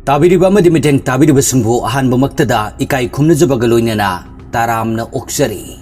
Tabiriba amadi miteng tabiriba singbu ahanba maktada ikai khumnajabaga loinana taramna oksari.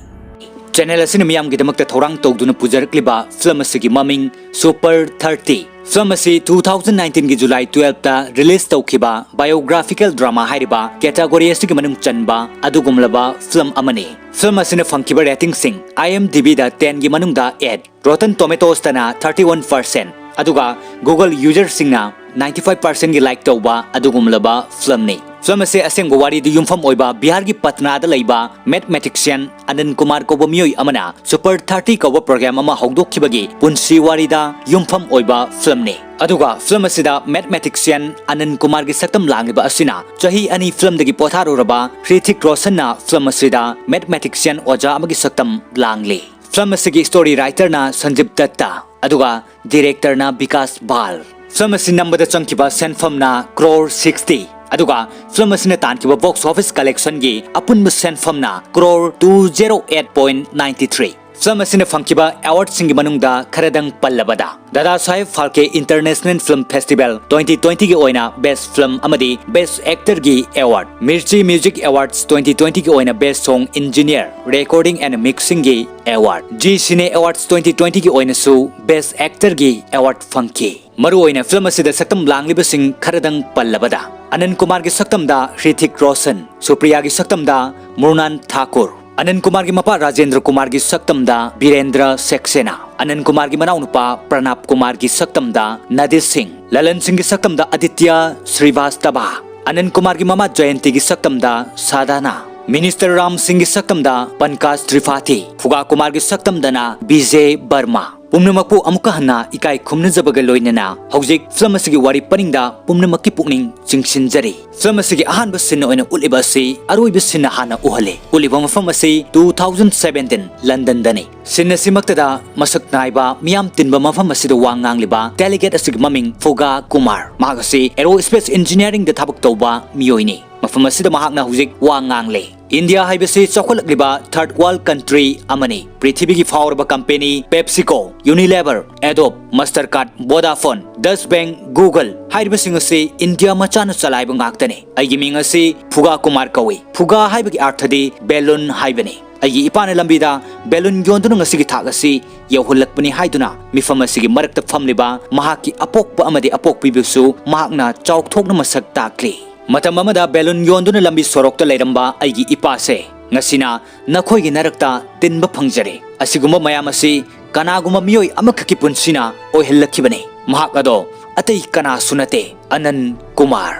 Channel asina miyamgidamagta thorang tawduna pujarakliba film asigi maming Super 30. Film asi 2019 gi July 12 ta release tawkhiba biographical drama hairiba category asigi manung chanba adugumlaba film amani. Film asina fangkiba rating sing IMDb da 10 gi manungda 8, Rotten Tomatoes tana 31%, aduga Google user singna 95% gi like tawba adugumlaba film ni. Film ase asengba wari di yumfam oiba Bihar gi Patna da leiba mathematician Anand Kumar ko mioi amana Super 30 ko program ama hogdokhibagi punsi wari da yumfam oiba film ni. Aduga film asida mathematician Anand Kumar gi saktam langliba asina chahi ani film dagi potharo raba Hrithik Roshan na film asida mathematician oja amagi saktam langli. Film asigi story writer na Sanjib Datta, aduga director na Vikas Bal. Film asi number da changkiba senfam na crore 60. Aduga film asina tankiba box office collection gi apunba senfam na crore 208.93. Film asina fangkiba award singi manungda kharadang pallabada Dada Saheb Phalke International Film Festival 2020 gi oina Best Film amadi Best Actor gi award, Mirchi Music Awards 2020 gi oina Best Song Engineer, Recording and Mixing gi award, G Cine Awards 2020 gi oina su Best Actor gi award fangki. Maru oina film asida saktam langliba sing kharadang pallabada Anand Kumar gi saktam da Hrithik Roshan, Supriya gi saktam da Mrunan Thakur, Anand Kumar gi mapa Rajendra Kumar gi saktam da Birendra Saxena, Anand Kumar gi manau nupa Pranab Kumar gi saktam da Nadir Singh, Lalan Singh gi saktam da Aditya Srivastava, Anand Kumar gi mama Jayanti gi saktam da Sadhana, Minister Ram Singh gi saktam da Pankaj Tripathi, Fuga Kumar gi saktam da na Bijay Barma. Pumnamakpu amuka hana ikai khumnajabaga loinana hojik film asigi wari paningda pumnamakki pukning chingsinjari. Film asigi ahanba sinna oina uliba asi aroiba sinna hana uhale. Uliba mafam asi 2017 London dani. Sinna simaktada masak naiba miyam tinba mafam asida wangangliba delegate asigi maming Fuga Kumar. Mahagasi aerospace engineering da thabak tawba miyoini. Mafam asida mahakna hojik wangangle. India haibasi chakholagliba third world country amani. Prithibigi faurba company PepsiCo, Unilever, Adobe, Mastercard, Vodafone, Dutch Bank, Google haibasing asi India machana chalaiba ngaktani. Aigi ming asi Fuga Kumar kawi. Fuga haibagi arthadi balloon haibani. Aigi ipana lambida balloon yonduna ngasigi thagasi yauhulakpani haiduna mifam asigi marakta famliba mahaki apokpa amadi apokpibisu mahakna chawkthokna masak takli. Matam amada balloon yonduna lambi sorokta leiramba aigi ipase ngasina nakhoi gi narakta tinba phangjare asiguma mayam asi kanaguma mioi amakhaki punsina ohillakhibane mahak ado atei kana sunate Anand Kumar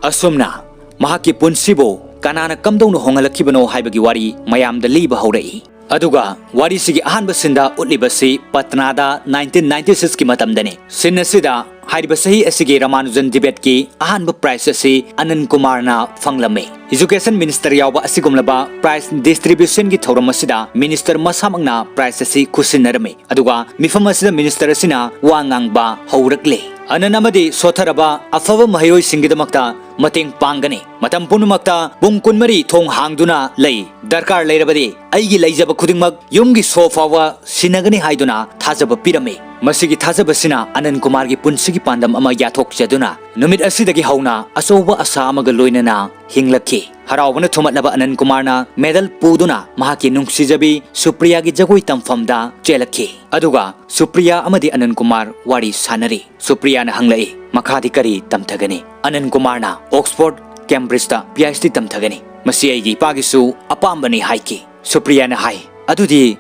asumna mahaki punsibo kanana kamdongno hongalakhibano haibagi wari mayam da liba haurai aduga wari sigi ahanba sinda utlibasi Patna da 1996 ki matamdani sinna sida hairiba sahi asigi Ramanujan debate ki ahanba prize asi Anand Kumar na fanglame. Education Minister yawba asigumlaba prize distribution ki thoram asida Minister masamangna prize asi khusinarame aduga mifam asida Minister asina wangangba haurakle. Anand amadi sotharaba afaba mahiroi singidamakta mateng pangani matam punumakta bungkun mari thong hangduna lei darkar leirabadi aigi leijaba khudingmak yumgi sofawa sinagani haiduna thajaba pirame. Masigi thajaba sina Anand Kumar gi punsigi pandam ama yathok jaduna numit asidagi hauna asoba asa amaga loinana hinglakhi. Haraubana thumatlaba Anand Kumar na medal puduna mahaki nungsijabi Supriya gi jagoi tamfamda chelakhi. Aduga Supriya amadi Anand Kumar wari sanari. Supriya na hanglai makhadi kari tamthagani. Anand Kumar na Oxford, Cambridge ta PhD tamthagani. Masi aigi pagisu apambani haiki. Supriya na hai adudi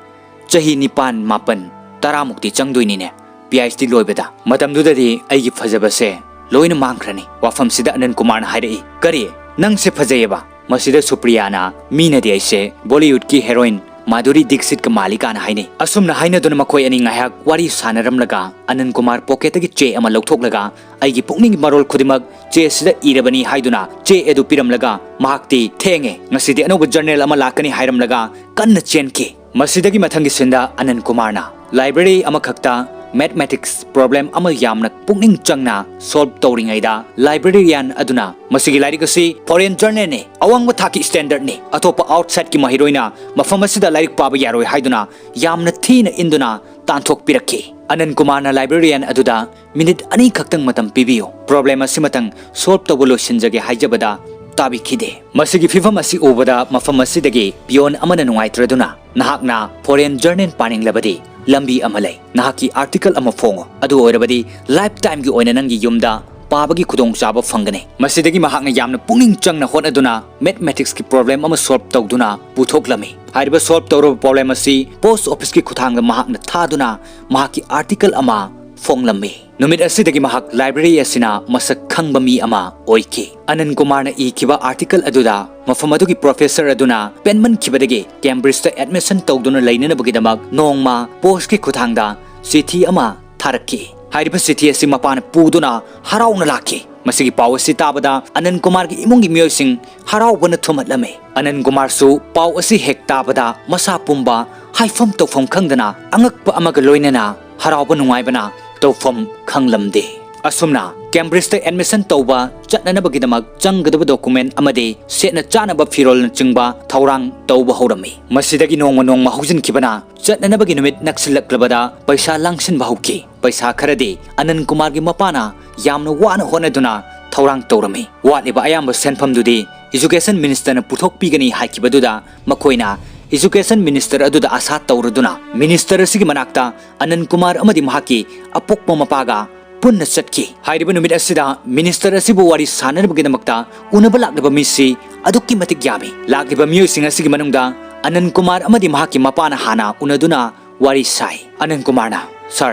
chahi nipan mapan taramukti changdoinine PhD loibada matamdudadi aigi phajabase loina mangkhrani. Wafam sida Anand Kumar na hairei kari nang se phajayeba masida Supriya na mina de aise Bollywood ki heroine Madhuri Dixit ka malika na haine asumna haina dona makhoi ani ngahak wari sanaramlaga Anand Kumar pocket gi che ama lokthoklaga aigi pukning marol khudimak che sida irabani haiduna che edu piramlaga mahakti thenge ngasidi anoba journal ama lakani hairamlaga kanna chenki. Masidagi mathangi sinda Anand Kumar na library ama khakta mathematics problem ama yamna pukning changna solve tawringaida librarian aduna masigi larik asi foreign journal ne awangba thaki standard ne atopa outside ki mahiroina mafam asida larik paba yaroi haiduna yamna thina induna tanthok pirakhi Anand Kumarna librarian aduda minute ani khaktang matam pibiyo problem asimatang solve tawbo losinjage haijabada tabi khide masigi fifam asi ubada mafam asidagi pion amana nuaitraduna nahakna foreign journal paning labadi lambi amalai nahaki article ama fongo adu oirabadi lifetime gi oina nangi yumda पाबगी खुदोंग चाबा फंगने मसिदगी महाकना यामना पुनिंग चंगना होनदुना मैथमेटिक्स की प्रॉब्लम अमा सॉल्व तौदुना पुथोकलमी हारिबा सॉल्व तौरब प्रॉब्लम असि पोस्ट ऑफिस की खुथांग महाकना थादुना महाकी आर्टिकल अमा फोंगलमी नुमित असिदगी महाक लाइब्रेरी असिना मसक खंगबा मी अमा ओइकी अनंत कुमारना इकिबा article अदुदा मफम अदुगी professor अदुना पेनमन खिबदगे कैम्ब्रिजता admission तौदुना लैननबगीदमक Nongma post की खुथांगदा चिठी अमा थारकी हारिबा चिठी असि मपान पुदुना हराउना लाखी मसिगी पाव असि ताबदा अनंत कुमार की इमुंगी मियोइसिंग हराउबना थुमतलमे अनंत कुमार सु पाव असि हेक ताबदा मसा पुंबा हाइफम तौफम खंगदना अंगकपा अमगा लोइनना हराउबा नुंगाइबना तौफम खंगलमदे असुमना कैम्ब्रिजता एडमिशन तौबा चटननबगीदमक चंगदब डॉक्यूमेंट अमदे सेना चानबा फिरोल चिंगबा थौरांग तौबा हौरमी मसिदगी नोंगमा नोंगमा हौजिनखिबना चटननबगी नुमित नक्सिलक्लबदा पैसा लांगसिनबा हौकी पैसा खरदे अनंत कुमार की मपाना यामना वाना होनदुना थौरांग तौरमी वालिबा अयाम्बा सेनफमदुदी एजुकेशन मिनिस्टर न पुथोकपीगनी हाइकिबदुदा मखोइना एजुकेशन मिनिस्टर अदुदा आशा तौरदुना मिनिस्टर असिगी मनाक्ता अनंत कुमार अमदी महाकी अपोक्पा मपागा पुन्ना चटकी हाइरिबा नुमित असिदा मिनिस्टर असिबु वारी सानरबगीदमक्ता उनबा लाक्लिबा मिसि अदुक्की मतिक यामी लाक्लिबा मियोइसिंग असिगी मनुंगदा अनंत कुमार अमदी महाकी मपाना हाना उनदुना वारी साई अनंत कुमारना सर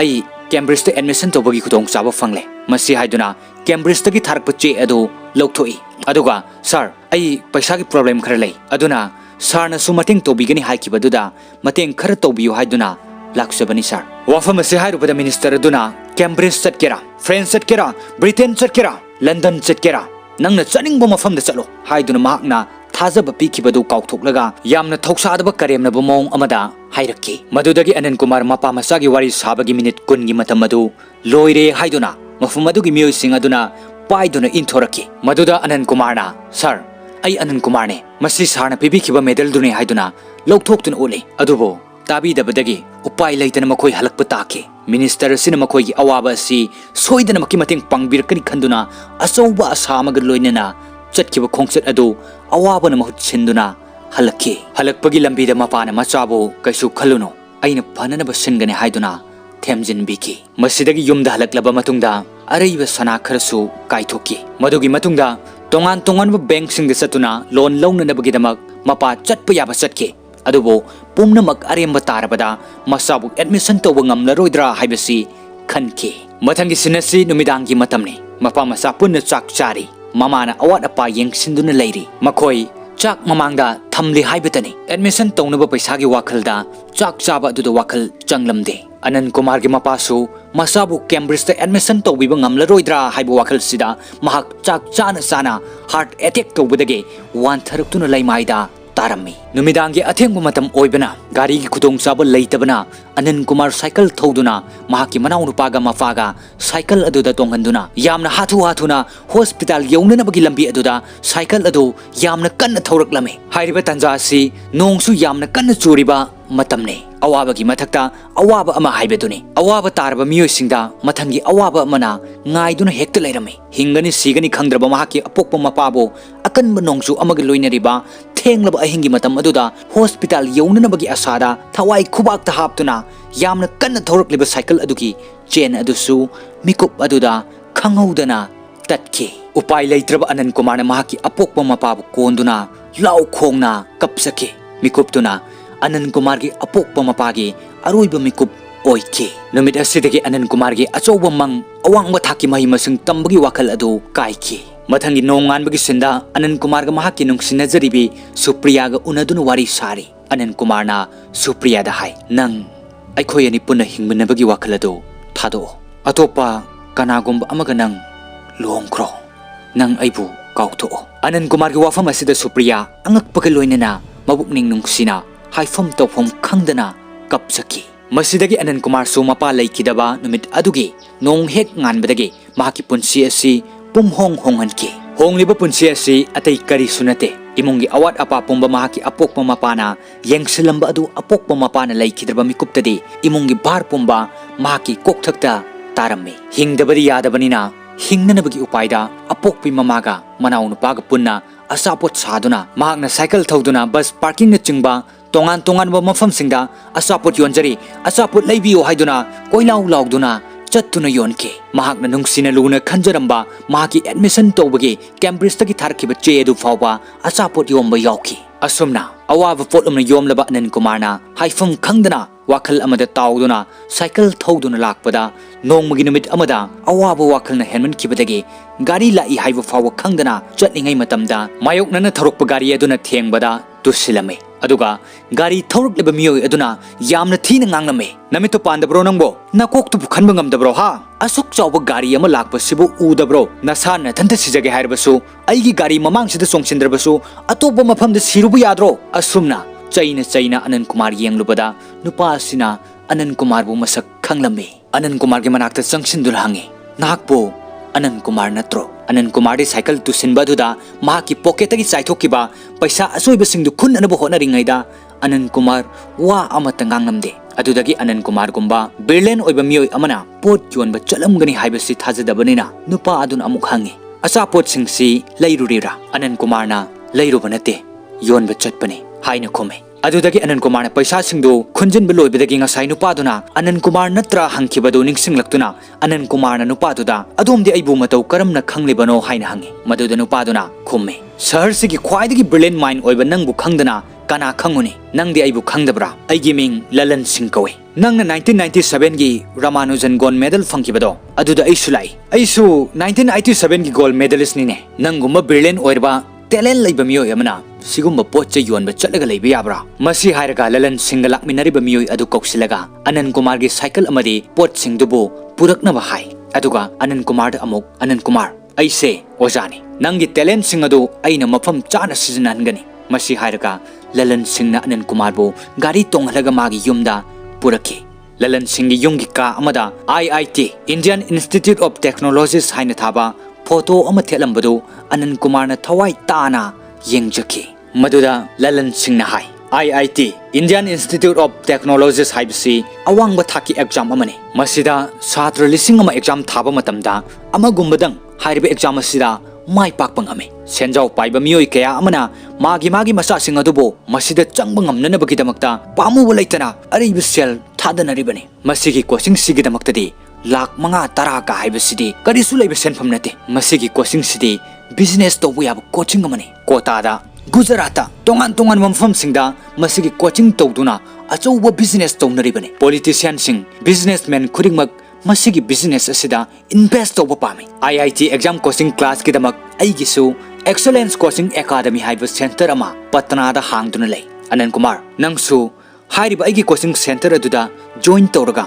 आई कैम्ब्रिजता एडमिशन तौबगी खुदोंग चाबा फंगले मसी हाइदुना कैम्ब्रिजतगी थारकपा चे अदु लौथोई अदुगा सर आई पैसा की प्रॉब्लम खरा लई अदुना सरना सु मतेंग तौबिगनी हाइकिबदुदा मतेंग खरा तौबियो हाइदुना लाक्सबनी सर वाफम असे हाइरुबदा मिनिस्टर अदुना कैम्ब्रिज चटकेरा फ्रांस चटकेरा ब्रिटेन चटकेरा लंदन चटकेरा नंगना चनिंगबा मफमदा चलो हाइदुना महाकना थाजब पीखिबदु काउथोकलगा यामना थौसादबा करेमनबा मोंग अमदा हाइरक्की मदुदगी अनंत कुमार मपा मसागी वारी साबगी मिनिट कुनगी मतम मदु लोइरे हाइदुना मफम मदुगी मियोइसिंग अदुना पाइदुना इंथोरक्की मदुदा अनंत कुमारना सर आई अनंत कुमार ने मसी सारना पीबीखिबा मेडल दुने हाइदुना लौथोक्तुना ओले अदुबो ताबीदबदगी उपाय लैतना मखोय हलकपा ताके मिनिस्टर सिना मखोयगी अवाबा असि सोइदना मकी मतेंग पांगबिरकनी खंदुना अचौबा आशा अमगा लोइनना चटकिबा खोंगचट अदु अवाबना महुत सिंदुना हलक्की हलकपगी लंबीदा मपाना मचाबो कैसु खलुनो अइना फननबा सिनगने हाइदुना थेमजिनबिकी मसिदगी युमदा हलकलबा मतुंगदा अरैबा सना खरसु काइथोकी मदुगी मतुंगदा तोंगान तोंगानबा बैंक सिंग सतुना लोन लौननबगीदमक मपा चटपा याबा चटके अदुबो पुमनमक अरेमबा तारबदा मसाबु एडमिशन तौबा ngamlaroidra हाइबसी खनकी मथंगी सिनसी नुमिदांगी मतमने मपा मसा पुन्ना चाक चारी ममाना अवाट अपा येंगसिंदुना लैरी मखोय चाक ममांगदा थमली हाइबतनी एडमिशन तौनबा पैसागी वाखलदा चाक चाबा अदुदा वाखल चंगलमदे अनंत कुमार की मपासु मसाबु कैम्ब्रिजता एडमिशन तौबिबा ngamlaroidra हाइबा वाखल सिदा महाक चाक चाना चाना हार्ट अटैक तौबदगे वानथरक्तुना लैमाइदा तारमी नुमिदांगी अथेंगबा मतम ओइबना गाड़ी की खुदोंग चाबा लैतबना अनंत कुमार साइकिल थौदुना महाकी मनाउ नुपागा मफागा साइकिल अदुदा तोंगहंदुना यामना हाथु हाथुना हॉस्पिटल यौननबगी लंबी अदुदा साइकिल अदु यामना कन्न थौरकलमे हाइरिबा तंजासी नोंगसु यामना कन्न चूरिबा मतमने अवाबगी मथक्ता अवाबा अमा हाइबेदुनी अवाबा तारबा मियोइसिंगदा मथंगी अवाबा अमना ngaiduna hekta leirame hingani sigani khangdraba mahaki apokpa mapabo akanba nongsu amaga loinariba thenglaba ahingi matam aduda hospital younanabagi asada thawai khubakta haptuna yamna kanna thorokliba cycle adugi chain adusu mikup aduda khanghoudana tatki upai leitraba anand kumar na mahaki apokpa mapabu konduna lau khongna kapsake mikuptuna अनंत कुमार की अपोक्पा मपागी अरोइबा मिकुप ओइके नुमित असिदगी अनंत कुमार की अचौबा मंग अवांगबा थाकी महि मसिंग तंबगी वाखल अदु काइकी मथंगी नोंगानबगी सिंदा अनंत कुमार गा महाकी नुंगसिनजरिबी सुप्रिया गा उनदुन वारी सारी अनंत कुमार ना सुप्रिया दा हाय नंग अखोय अनि पुन हिंगबनबगी वाखल अदु थादो अतोपा कनागुंबा अमगा नंग लोंख्रो नंग अइबु काउथो अनंत कुमार की वाफम असिदा सुप्रिया अंगकपगा लोइनना मबुकनिंग नुंगसिना हाइफम तौफम खंगदना कपसकी मसिदगी अनंत कुमार सु मपा लैखिदबा नुमित अदुगी नोंग हेक nganbadagi mahaki punsi asi pumhong honganki Hongliba punsi asi atay kari sunate. Imungi awat apa pumba mahaki apok pamapana yang silamba adu apok pamapana lay kidraba mikuptadi imungi bar pumba mahaki kokthakta tarame. Hingdabadi yadabanina hingnanabagi upayda apok pi mamaga manaw nupaga punna asapot saduna mahakna cycle thauduna bus parking na chingba tongan ba mafamsingda asapot yonjari asapot laybiyo haiduna koilaw lawduna chattuna yonke mahakna nungsina luna khanjaramba mahaki admission tawbagi Cambridge tagi tharkiba che edu fawba asapot yomba yawki asumna awaba potlumna yomlaba Anand Kumarna haifam khangdana wakal amada tawduna cycle thauduna lakpada nongmagi numit amada awaba wakalna henman kibadagi gari lai haiba fawa khangdana chatningai matamda mayoknana tharokpa gari aduna thengbada tusilame aduga gari thoruk leba miyo aduna yamna thina ngangname namito pandabro nangbo nakok tu bukhanba ngamdabro ha asuk chawba gari ama lakpa sibu udabro nasana thanta sijage haibasu aigi gari mamang sida songsindrabasu atoba mafamda sirubu yadro asumna chaina Anand Kumar yenglubada nupa sina Anand Kumar bu masak khanglame Anand Kumar ge manakta changsindur hange nakpo Anand Kumar natro Anand Kumar de cycle tu sinbaduda mahaki pocket gi chaithokiba paisa asoiba singdu khun anabu honaringaida Anand Kumar wa amatangang namde adudagi Anand Kumar gumba Berlin oiba miyoi amana pot yonba chalamgani haibasi thajadabanina nupa adun amuk hange asa pot singsi lairurira Anand Kumar na lairuba nate yonba chatpane haina khome adudagi Anand Kumar na paisa singdu khunjin beloibadagi ngasai nupaduna Anand Kumar natra hangkibadu ningsinglakuna Anand Kumar na nupaduda adomdi aibu matau karamna khanglibano haina hange maduda nupaduna khome shahar sigi khwaidagi brilliant mind oiba nangbu khangdana kana khanguni nangdi aibu khangdabra aigi ming Lalan Singh kawe nangna 1997 gi Ramanujan gold medal fangkibado aduda aisulai aisu 1987 gi gold medalist nine nanguma brilliant oirba talent laiba miyo yamana sigumba poche yonba chatlaga laiba yabra masi hairaga Lalan Singh lakminariba miyo adu koksilaga Anand Kumar gi cycle amadi pot singdubu puraknaba hai aduga Anand Kumar da amuk Anand Kumar aise ojani nangi talent sing adu aina mafam chana sijanangani masi hairaga Lalan Singh na Anand Kumar bu gari tonghalaga magi yumda puraki Lalan Singh gi yumgi ka amada IIT Indian Institute of Technologies haina thaba photo ama thelambadu Anand Kumar na thawai tana yengjaki maduda Lalan Singh na hai IIT Indian Institute of Technologies haibsi awangba thaki exam amane masida satra lising ama exam thaba matamda ama gumbadang hairiba exam asida mai pakpa ngame senjau paiba miyoi kaya amana magi masa sing adubo masida changba ngamnana bagidamakta pamu bolaitana ariba sel thadanaribani masigi coaching sigidamakta lak manga tara ka haibasidi karisu laiba senfam nate masigi coaching sidi business to yab coaching amani kota da Gujarata tongan mamfam singda masigi coaching tawduna achouba business tawnaribani politician sing businessmen khudingmak masigi business asida invest tawba pami IIT exam coaching class kidamak aigisu excellence coaching academy haiba center ama Patna da hangduna lay Anand Kumar nangsu hairiba aigi coaching center aduda join tawraga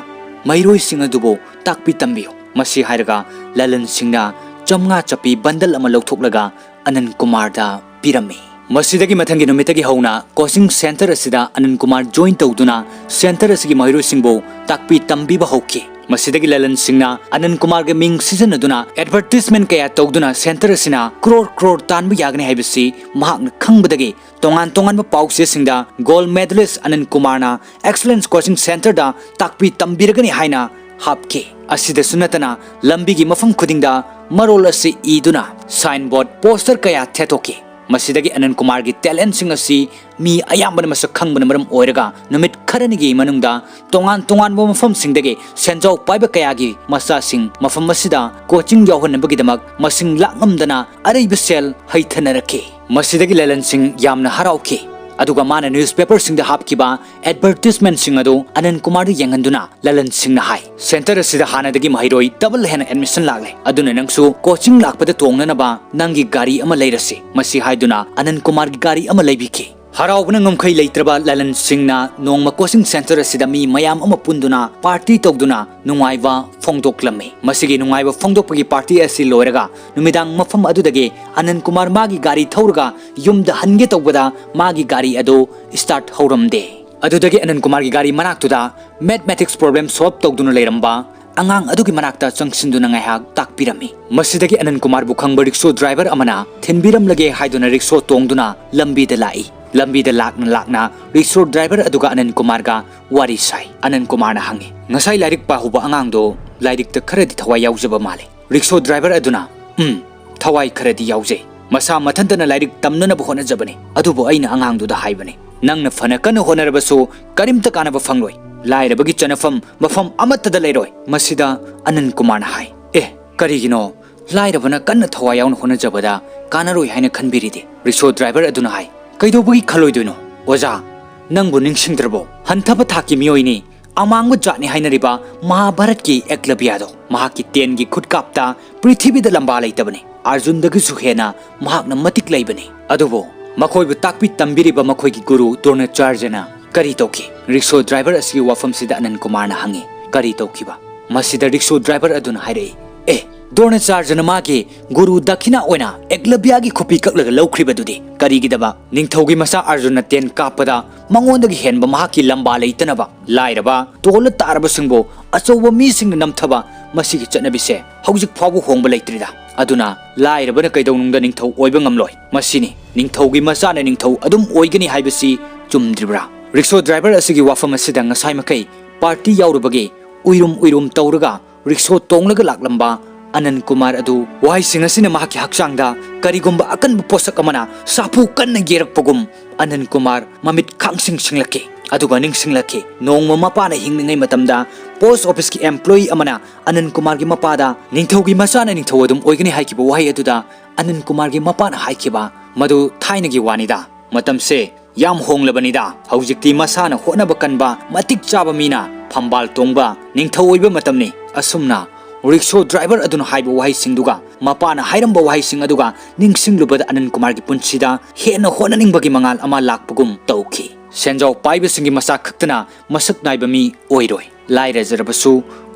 mairoi sing adubo takpi tambiyo masi hairaga Lalan Singh na chamnga chapi bandal ama lauthoklaga Anand Kumar da pirami masidagi mathangi numitagi hauna coaching center asida Anand Kumar join tawduna center asigi mairoi singbo takpi tambiba hauki masidagi Lalan Singh na Anand Kumar ge ming season aduna advertisement kaya tawduna center asina crore tanbu yagne haibasi mahakna khangbadagi tongan ba pause singda gold medalist Anand Kumar na excellence coaching center da takpi tambiragani haina hapke asida sunatana lambi gi mafam khudingda marol asi iduna signboard poster kaya thetoki masidagi Anand Kumar gi talent sing asi mi ayambana masak khangbana maram oiraga numit kharanigi manungda tongan ba mafam singdagi senjau paiba kaya gi masa sing mafam masida coaching yawhan bagidamak masing lakngamdana araiba sel haithanarake masidagi Lalan Singh yamna harauke aduga mana newspaper singda hapkiba advertisement sing adu Anand Kumar da yenganduna Lalan Singh na hai center asida hanadagi mahiroi double hen admission lagle aduna nangsu coaching lakpada tongnana ba nangi gari ama leirase masi haiduna Anand Kumar gi gari ama leibiki haraubna ngamkhai leitraba Lalan Singh na nongma coaching center asida mi mayam ama punduna party togduna nungaiba phongdoklame masigi nungaiba phongdokpagi party asi loiraga numidang mafam adudagi Anand Kumar magi gari thauraga yumda hange tawbada magi gari ado start hauramde adudagi Anand Kumar gi gari manaktuda mathematics problem solve togduna leiramba angang adugi manakta changsindu na ngaihak takpirami masidagi Anand Kumar bu khangba rickshaw driver amana thinbiram lage haiduna rickshaw tongduna lambi da lai lambi da lakna rickshaw driver aduga Anand Kumar ga wari sai Anand Kumar na hangi ngasai lairik pa huba angang do lairik ta kharadi thawai yaujaba male rickshaw driver aduna thawai kharadi yauje masa mathantana lairik tamnana bu hona jabane adubu aina angang do da haibane nangna fana kana honarabasu karimta kana ba fangloi lairabagi chanafam mafam amatta da leiroi masida Anand Kumar na hai karigino lairabana kanna thawai yauna hona jabada kanaroi haina khanbiride rickshaw driver aduna hai kaidobagi khaloidoino oja nangbu ningsingdrabo hanthaba thaki miyoini amangba jatni hainariba Mahabharat ki eklavya do mahaki ten gi khutkapta prithvi da lamba laitabane Arjun dagi suhena mahakna matik laibane adubo makhoi bu takpi tambiriba makhoi gi guru Dronacharjana kari toki rickshaw driver asigi wafam sida Anand Kumar na hangi kari tokiba masida rickshaw driver aduna hairei Dronacharjana magi guru dakhina oina eklavya gi khopi kaklaga lawkhriba dudi kari gidaba ningthogi masa Arjuna ten kapada mangondagi henba mahaki lamba leitanaba lairaba tola taraba singbo achoba mi sing namthaba masigi chatnabise hojik phabu hongba leitrida aduna lairabana kaidonungda ningthau oiba ngamloi masini ningthogi masa na ningthau adum oigani haibasi chumdribra rickshaw driver asigi wafam asida ngasai makai party yaurubage uirum tauraga rickshaw tonglaga laklamba Anand Kumar adu wahai singasina mahaki haksangda karigumba akan posak amana sapu kanna gerakpagum Anand Kumar mamit khangsing singlake aduga ningsinglake nongma mapana hingningai matamda post office ki employee amana Anand Kumar gi mapada ningthogi masana ningthau adum oigani haikiba wahai aduda Anand Kumar gi mapana haikiba madu thaina gi wanida matamse yam honglabanida haujikti masana honaba kanba matik chaba mina phambal tongba ningthau oiba matamni asumna rickshaw driver aduna haiba wahai singduga mapana hairamba wahai sing aduga ningsinglubada Anand Kumar gi punsida hena honaningbagi mangal ama lakpagum tauki senjau paiba singi masa khaktana masak naiba mi oiroi laira jarabasu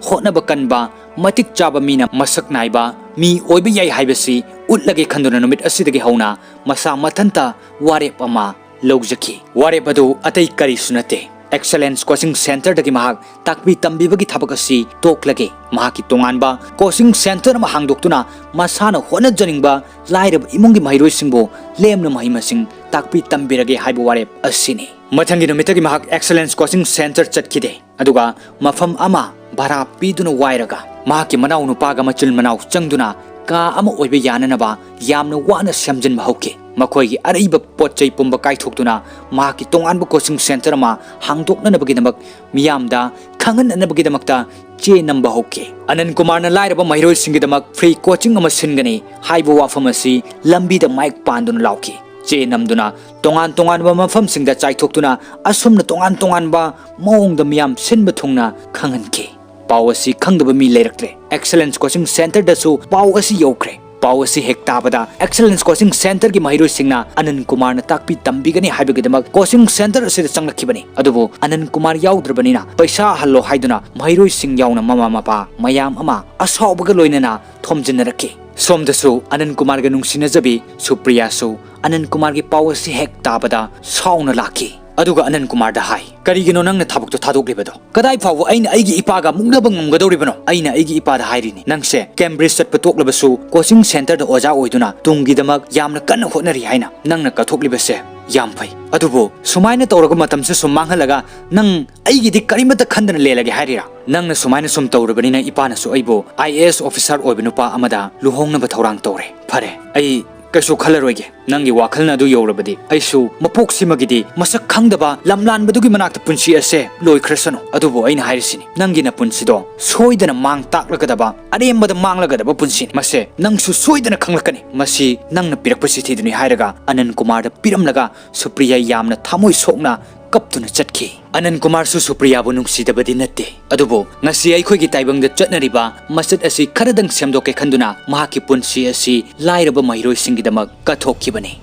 honaba kanba matik chaba mina masak naiba mi oiba yai haibasi utlage khanduna numit asidagi hauna masa mathanta warep ama logjaki warep adu atai kari sunate Excellence Coaching Center dagi mahak takbi tambibagi thabak asi toklage mahaki tonganba coaching center ma hangdoktuna masana hona janingba lairab imungi mairoi singbo lemna mahimasing takbi tambirage haibu warep asini mathangi nomitagi mahak Excellence Coaching Center chatkide aduga mafam ama bara piduna wairaga mahaki manau nupaga machil manau changduna ka ama oibe yananaba yamna wana samjin bahauke makhoi araiba potchai pumba kaithokduna mahaki tonganba coaching center ma hangdoknanabagi namak miyamda khangananabagi damakta che namba hoke Anand Kumar na lairaba mairoi singi damak free coaching ama singani haiba wafam asi lambi da mic panduna lauki che namduna tongan ba mafam singda chaithokduna asumna tongan ba mawong da miyam sinba thungna khanganke pau asi khangdaba mi leiraktre Excellence Coaching Center dasu pau asi yokre pau asi hektabada Excellence Coaching Center gi mahiroi singna Anand Kumar na takpi tambigani haibagidamag coaching center asida changlakibani adubu Anand Kumar yaudrbanina paisa hallo haiduna mahiroi sing yauna mama mapa mayam ama asawbaga loinana thomjinarake somdasu Anand Kumar ga nungsinajbi Supriya su Anand Kumar gi pau asi hektabada sauna laki aduga Anand Kumar da hai karigino nangna thabukto thadoklibedo kadai phaw aina aigi ipaga mungnaba ngamgadoribano aina aigi ipada hairini nangse Cambridge chatpa toklabasu coaching center da oja oiduna tungi damak yamna kanna hotnari haina nangna kathoklibase yam phai adubo sumaina tawraga matamse sumanghalaga nang aigi di karimata khandana lelage hairira nangna sumaina sum tawrabanina ipana su aibo IAS officer oibinupa amada luhongnaba thorang tawre phare ai kaisu khalaroige nangi wakhalna du yorabadi aisu mapoksimagidi masak khangdaba lamlan badugi manakta punsi ase loikrasano adubo aina hairisini nangi na punsido soidana mang taklagadaba arembada manglagadaba punsini mase nangsu soidana khanglakani masi nangna pirakpasi thiduni hairaga Anand Kumar da piramlaga Supriya yamna thamoi sokna kaptuna chatki Anand Kumar su Supriya bu nungsidabadi natte adubo ngasi aikhoigi taibangda chatnariba masat asi kharadang semdoke khanduna mahaki punsi asi lairaba mairoi singidamak kathokibani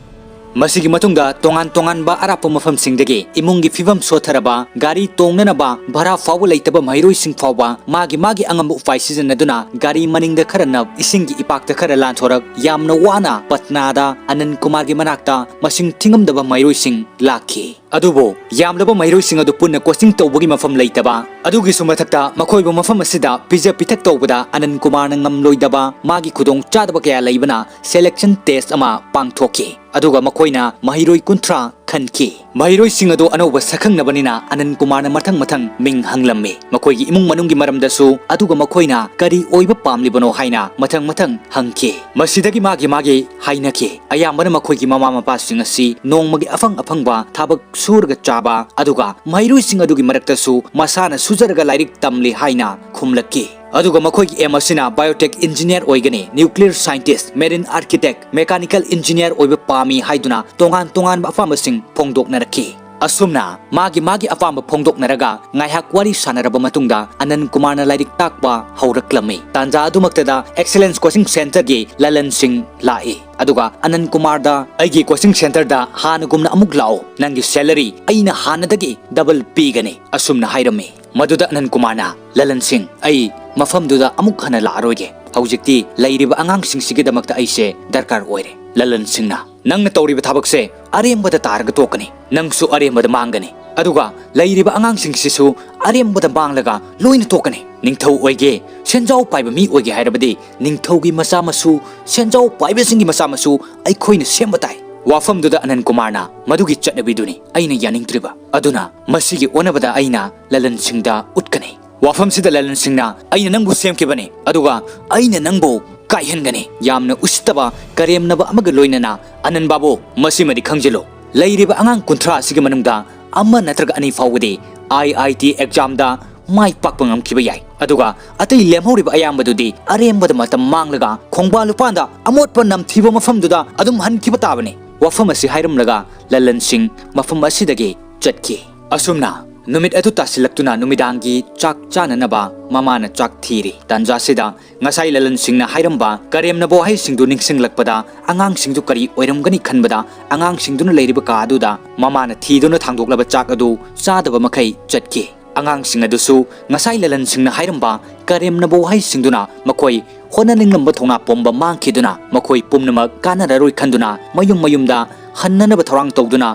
masigi matungda tongan ba arapa mafam singdagi imungi fibam sotharaba gari tongnanaba bhara fawu leitaba mairoi sing fawba magi angam ufai season aduna gari maningda kharana isingi ipakta khara lanthorak yamna wana patna da Anand Kumar gi manakta masing thingamdaba mairoi sing lakhi ꯑꯗꯨꯕꯨ ꯌꯥꯝꯂꯕ ꯃꯍꯩꯔꯣꯏꯁꯤꯡ ꯑꯗꯨ ꯄꯨꯟꯅ coaching ꯇꯧꯕꯒꯤ ꯃꯐꯝ ꯂꯩꯇꯕ ꯑꯗꯨꯒꯤꯁꯨ ꯃꯊꯛꯇ ꯃꯈꯣꯏꯕꯨ ꯃꯐꯝ ꯑꯁꯤꯗ ꯄꯤꯖ ꯄꯤꯊꯛ ꯇꯧꯕꯗ ꯑꯅꯟ ꯀꯨꯃꯥꯔꯅ ꯉꯝꯂꯣꯏꯗꯕ ꯃꯥꯒꯤ ꯈꯨꯗꯣꯡ ꯆꯥꯗꯕ ꯀꯌꯥ ꯂꯩꯕꯅ ꯁꯦꯂꯦꯛꯁꯟ ꯇꯦꯁ ꯑꯃ ꯄꯥꯡꯊꯣꯛꯈꯤ ꯑꯗꯨꯒ ꯃꯈꯣꯏꯅ ꯃꯍꯩꯔꯣꯏ 30 ꯈꯟꯈꯤ ꯃꯍꯩꯔꯣꯏꯁꯤꯡ ꯑꯗꯨ ꯑꯅꯧꯕ ꯁꯛꯈꯪꯅꯕꯅꯤꯅ ꯑꯅꯟ ꯀꯨꯃꯥꯔꯅ ꯃꯊꯪ ꯃꯤꯡ ꯍꯪꯂꯝꯃꯤ ꯃꯈꯣꯏꯒꯤ ꯏꯃꯨꯡ ꯃꯅꯨꯡꯒꯤ ꯃꯔꯝꯗꯁꯨ ꯑꯗꯨꯒ ꯃꯈꯣꯏꯅ ꯀꯔꯤ ꯑꯣꯏꯕ ꯄꯥꯝꯂꯤꯕꯅꯣ ꯍꯥꯏꯅ ꯃꯊꯪ ꯍꯪꯈꯤ ꯃꯁꯤꯗꯒꯤ ꯃꯥꯒꯤ ꯍꯥꯏꯅꯈꯤ ꯑꯌꯥꯝꯕꯅ ꯃꯈꯣꯏꯒꯤ ꯃꯃꯥ ꯃꯄꯥꯁꯤꯡ ꯑꯁꯤ ꯅꯣꯡꯃꯒꯤ ꯑꯐꯪꯕ ꯊꯕꯛ ꯁꯨꯔꯒ ꯆꯥꯕ ꯑꯗꯨꯒ ꯃꯍꯩꯔꯣꯏꯁꯤꯡ ꯑꯗꯨꯒꯤ ꯃꯔꯛꯇꯁꯨ ꯃꯁꯥꯅ ꯁꯨꯖꯔꯒ ꯂꯥꯏꯔꯤꯛ ꯇꯝꯂꯤ ꯍꯥꯏꯅ ꯈꯨꯝꯂꯛꯈꯤ ꯑꯗꯨꯒ ꯃꯈꯣꯏꯒꯤ ꯑꯦꯝ ꯑꯁꯤꯅ ꯕꯥꯏꯑꯣꯇꯦꯛ ꯏꯟꯖꯤꯅꯤꯌꯔ ꯑꯣꯏꯒꯅꯤ nuclear scientist marine architect mechanical engineer ꯑꯣꯏꯕ ꯄꯥꯝꯃꯤ ꯍꯥꯏꯗꯨꯅ ꯇꯣꯉꯥꯟꯕ ꯑꯄꯥꯝꯕꯁꯤꯡ ꯐꯣꯡꯗꯣꯛꯅꯔꯛꯈꯤ ꯑꯁꯨꯝꯅ ꯃꯥꯒꯤ ꯑꯄꯥꯝꯕ ꯐꯣꯡꯗꯣꯛꯅꯔꯒ ꯉꯥꯏꯍꯥꯛ ꯋꯥꯔꯤ ꯁꯥꯟꯅꯔꯕ ꯃꯇꯨꯡꯗ ꯑꯅꯟ ꯀꯨꯃꯥꯔꯅ ꯂꯥꯏꯔꯤꯛ ꯇꯥꯛꯄ ꯍꯧꯔꯛꯂꯝꯃꯤ ꯇꯥꯟꯖꯥ ꯑꯗꯨꯃꯛꯇꯗ ꯑꯦꯛꯁꯦꯂꯦꯟꯁ ꯀꯣꯆꯤꯡ ꯁꯦꯟꯇꯔꯒꯤ ꯂꯂꯟꯁꯤꯡ ꯂꯥꯛꯏ ꯑꯗꯨꯒ ꯑꯅꯟ ꯀꯨꯃꯥꯔꯗ ꯑꯩꯒꯤ ꯀꯣꯆꯤꯡ ꯁꯦꯟꯇꯔꯗ ꯍꯥꯟꯅꯒꯨꯝꯅ ꯑꯃꯨꯛ ꯂꯥꯛꯑꯣ ꯅꯪꯒꯤ ꯁꯦꯂꯔꯤ ꯑꯩꯅ ꯍꯥꯟꯅꯗꯒꯤ ꯗꯕꯜ ꯄꯤꯒꯅꯤ ꯑꯁꯨꯝꯅ ꯍꯥꯏꯔꯝꯃꯤ ꯃꯗꯨꯗ ꯑꯅꯟ ꯀꯨꯃꯥꯔꯅ ꯂꯂꯟꯁꯤꯡ ꯑꯩ ꯃꯐꯝꯗꯨꯗ ꯑꯃꯨꯛ ꯍꯟꯅ ꯂꯥꯛꯑꯔꯣꯏꯒꯦ ꯍꯧꯖꯤꯛꯇꯤ ꯂꯩꯔꯤꯕ ꯑꯉꯥꯡꯁꯤꯡꯁꯤꯒꯤꯗꯃꯛꯇ ꯑꯩꯁꯦ ꯗꯔꯀꯥꯔ ꯑꯣꯏꯔꯦ ꯂꯂꯟꯁꯤꯡꯅ ꯅꯪꯅ ꯇꯧꯔꯤꯕ ꯊꯕꯛꯁꯦ ꯑꯔꯦꯝꯕꯗ ꯇꯥꯔꯒ ꯇꯣꯛꯀꯅꯤ ꯅꯪꯁꯨ ꯑꯔꯦꯝꯕꯗ ꯃꯥꯡꯒꯅꯤ ꯑꯗꯨꯒ ꯂꯩꯔꯤꯕ ꯑꯉꯥꯡꯁꯤꯡꯁꯤꯁꯨ ꯑꯔꯦꯝꯕꯗ ꯃꯥꯡꯂꯒ ꯂꯣꯏꯅ ꯇꯣꯛꯀꯅꯤ ꯅꯤꯡꯊꯧ ꯑꯣꯏꯒꯦ ꯁꯦꯟꯖꯥꯎ ꯄꯥꯏꯕ ꯃꯤ ꯑꯣꯏꯒꯦ ꯍꯥꯏꯔꯕꯗꯤ ꯅꯤꯡꯊꯧꯒꯤ ꯃꯆꯥ ꯃꯁꯨ ꯁꯦꯟꯖꯥꯎ ꯄꯥꯏꯕꯁꯤꯡꯒꯤ ꯃꯆꯥ ꯃꯁꯨ ꯑꯩꯈꯣꯏꯅ ꯁꯦꯝꯕ ꯇꯥꯏ ꯋꯥꯐꯝꯗꯨꯗ ꯑꯅꯟ ꯀꯨꯃꯥꯔꯅ ꯃꯗꯨꯒꯤ ꯆꯠꯅꯕꯤꯗꯨꯅꯤ ꯑꯩꯅ ꯌꯥꯅꯤꯡꯗ꯭ꯔꯤꯕ ꯑꯗꯨꯅ ꯃꯁꯤꯒꯤ ꯑꯣꯟꯅꯕꯗ ꯑꯩꯅ ꯂꯂꯟꯁꯤꯡꯗ ꯎꯠꯀꯅꯤ ꯋꯥꯐꯝꯁꯤꯗ ꯂꯂꯟꯁꯤꯡꯅ ꯑꯩꯅ ꯅꯪꯕꯨ ꯁꯦꯝꯈꯤꯕꯅꯤ ꯑꯗꯨꯒ ꯑꯩꯅ ꯅꯪꯕꯨ ꯀꯥꯏꯍꯟꯒꯅꯤ ꯌꯥꯝꯅ ꯎꯁꯤꯠꯇꯕ ꯀꯔꯦꯝꯅꯕ ꯑꯃꯒ ꯂꯣꯏꯅꯅ ꯑꯅꯟ ꯕꯥꯕꯨ ꯃꯁꯤꯃꯗꯤ ꯈꯪꯖꯤꯜꯂꯨ ꯂꯩꯔꯤꯕ ꯑꯉꯥꯡ 30 ꯑꯁꯤꯒꯤ ꯃꯅꯨꯡꯗ ꯑꯃ ꯅꯠꯇ꯭ꯔꯒ ꯑꯅꯤ ꯐꯥꯎꯕꯗꯤ IIT ꯑꯦꯛꯖꯥꯝꯗ ꯃꯥꯏ ꯄꯥꯛꯄ ꯉꯝꯈꯤꯕ ꯌꯥꯏ ꯑꯗꯨꯒ ꯑꯇꯩ ꯂꯦꯝꯍꯧꯔꯤꯕ ꯑꯌꯥꯝꯕꯗꯨꯗꯤ ꯑꯔꯦꯝꯕꯗ ꯃꯇꯝ ꯃꯥꯡꯂꯒ ꯈꯣꯡꯕꯥꯟ ꯂꯨꯄꯥꯟꯗ ꯑꯃꯣꯠꯄ ꯅꯝꯊꯤꯕ ꯃꯐꯝꯗꯨꯗ ꯑꯗꯨꯝ ꯍꯟꯈꯤꯕ ꯇꯥꯕꯅꯤ ꯋꯥꯐꯝ ꯑꯁꯤ ꯍꯥꯏꯔꯝꯂꯒ ꯂꯂꯟꯁꯤꯡ ꯃꯐꯝ ꯑꯁꯤꯗꯒꯤ ꯆꯠꯈꯤ ꯑꯁꯨꯝꯅ ꯅꯨꯃꯤꯠ ꯑꯗꯨ ꯇꯥꯁꯤꯜꯂꯛꯇꯨꯅ ꯅꯨꯃꯤꯗꯥꯡꯒꯤ ꯆꯥꯛ ꯆꯥꯅꯅꯕ ꯃꯃꯥꯅ ꯆꯥꯛ ꯊꯤꯔꯤ ꯇꯥꯟꯖꯥꯁꯤꯗ ꯉꯁꯥꯏ ꯂꯂꯟꯁꯤꯡꯅ ꯍꯥꯏꯔꯝꯕ ꯀꯔꯦꯝꯅꯕ ꯋꯥꯍꯩꯁꯤꯡꯗꯨ ꯅꯤꯡꯁꯤꯡꯂꯛꯄꯗ ꯑꯉꯥꯡꯁꯤꯡꯗꯨ ꯀꯔꯤ ꯑꯣꯏꯔꯝꯒꯅꯤ ꯈꯟꯕꯗ ꯑꯉꯥꯡꯁꯤꯡꯗꯨꯅ ꯂꯩꯔꯤꯕ ꯀꯥ ꯑꯗꯨꯗ ꯃꯃꯥꯅ ꯊꯤꯗꯨꯅ ꯊꯥꯡꯗꯣꯛꯂꯕ ꯆꯥꯛ ꯑꯗꯨ ꯆꯥꯗꯕ ꯃꯈꯩ ꯆꯠꯈꯤ ꯑꯉꯥꯡꯁꯤꯡ ꯑꯗꯨꯁꯨ ꯉꯁꯥꯏ ꯂꯂꯟꯁꯤꯡꯅ ꯍꯥꯏꯔꯝꯕ ꯀꯔꯦꯝꯅꯕ ꯋꯥꯍꯩꯁꯤꯡꯗꯨꯅ ꯃꯈꯣꯏ ꯍꯣꯠꯅꯅꯤꯡꯂꯝꯕ ꯊꯧꯅꯥ ꯄꯣꯝꯕ ꯃꯥꯡꯈꯤꯗꯨꯅ ꯃꯈꯣꯏ ꯄꯨꯝꯅꯃꯛ ꯀꯥꯟꯅꯔꯔꯣꯏ ꯈꯟꯗꯨꯅ ꯃꯌꯨꯝꯗ ꯍꯟꯅꯅꯕ ꯊꯧꯔꯥꯡ ꯇꯧꯗꯨꯅ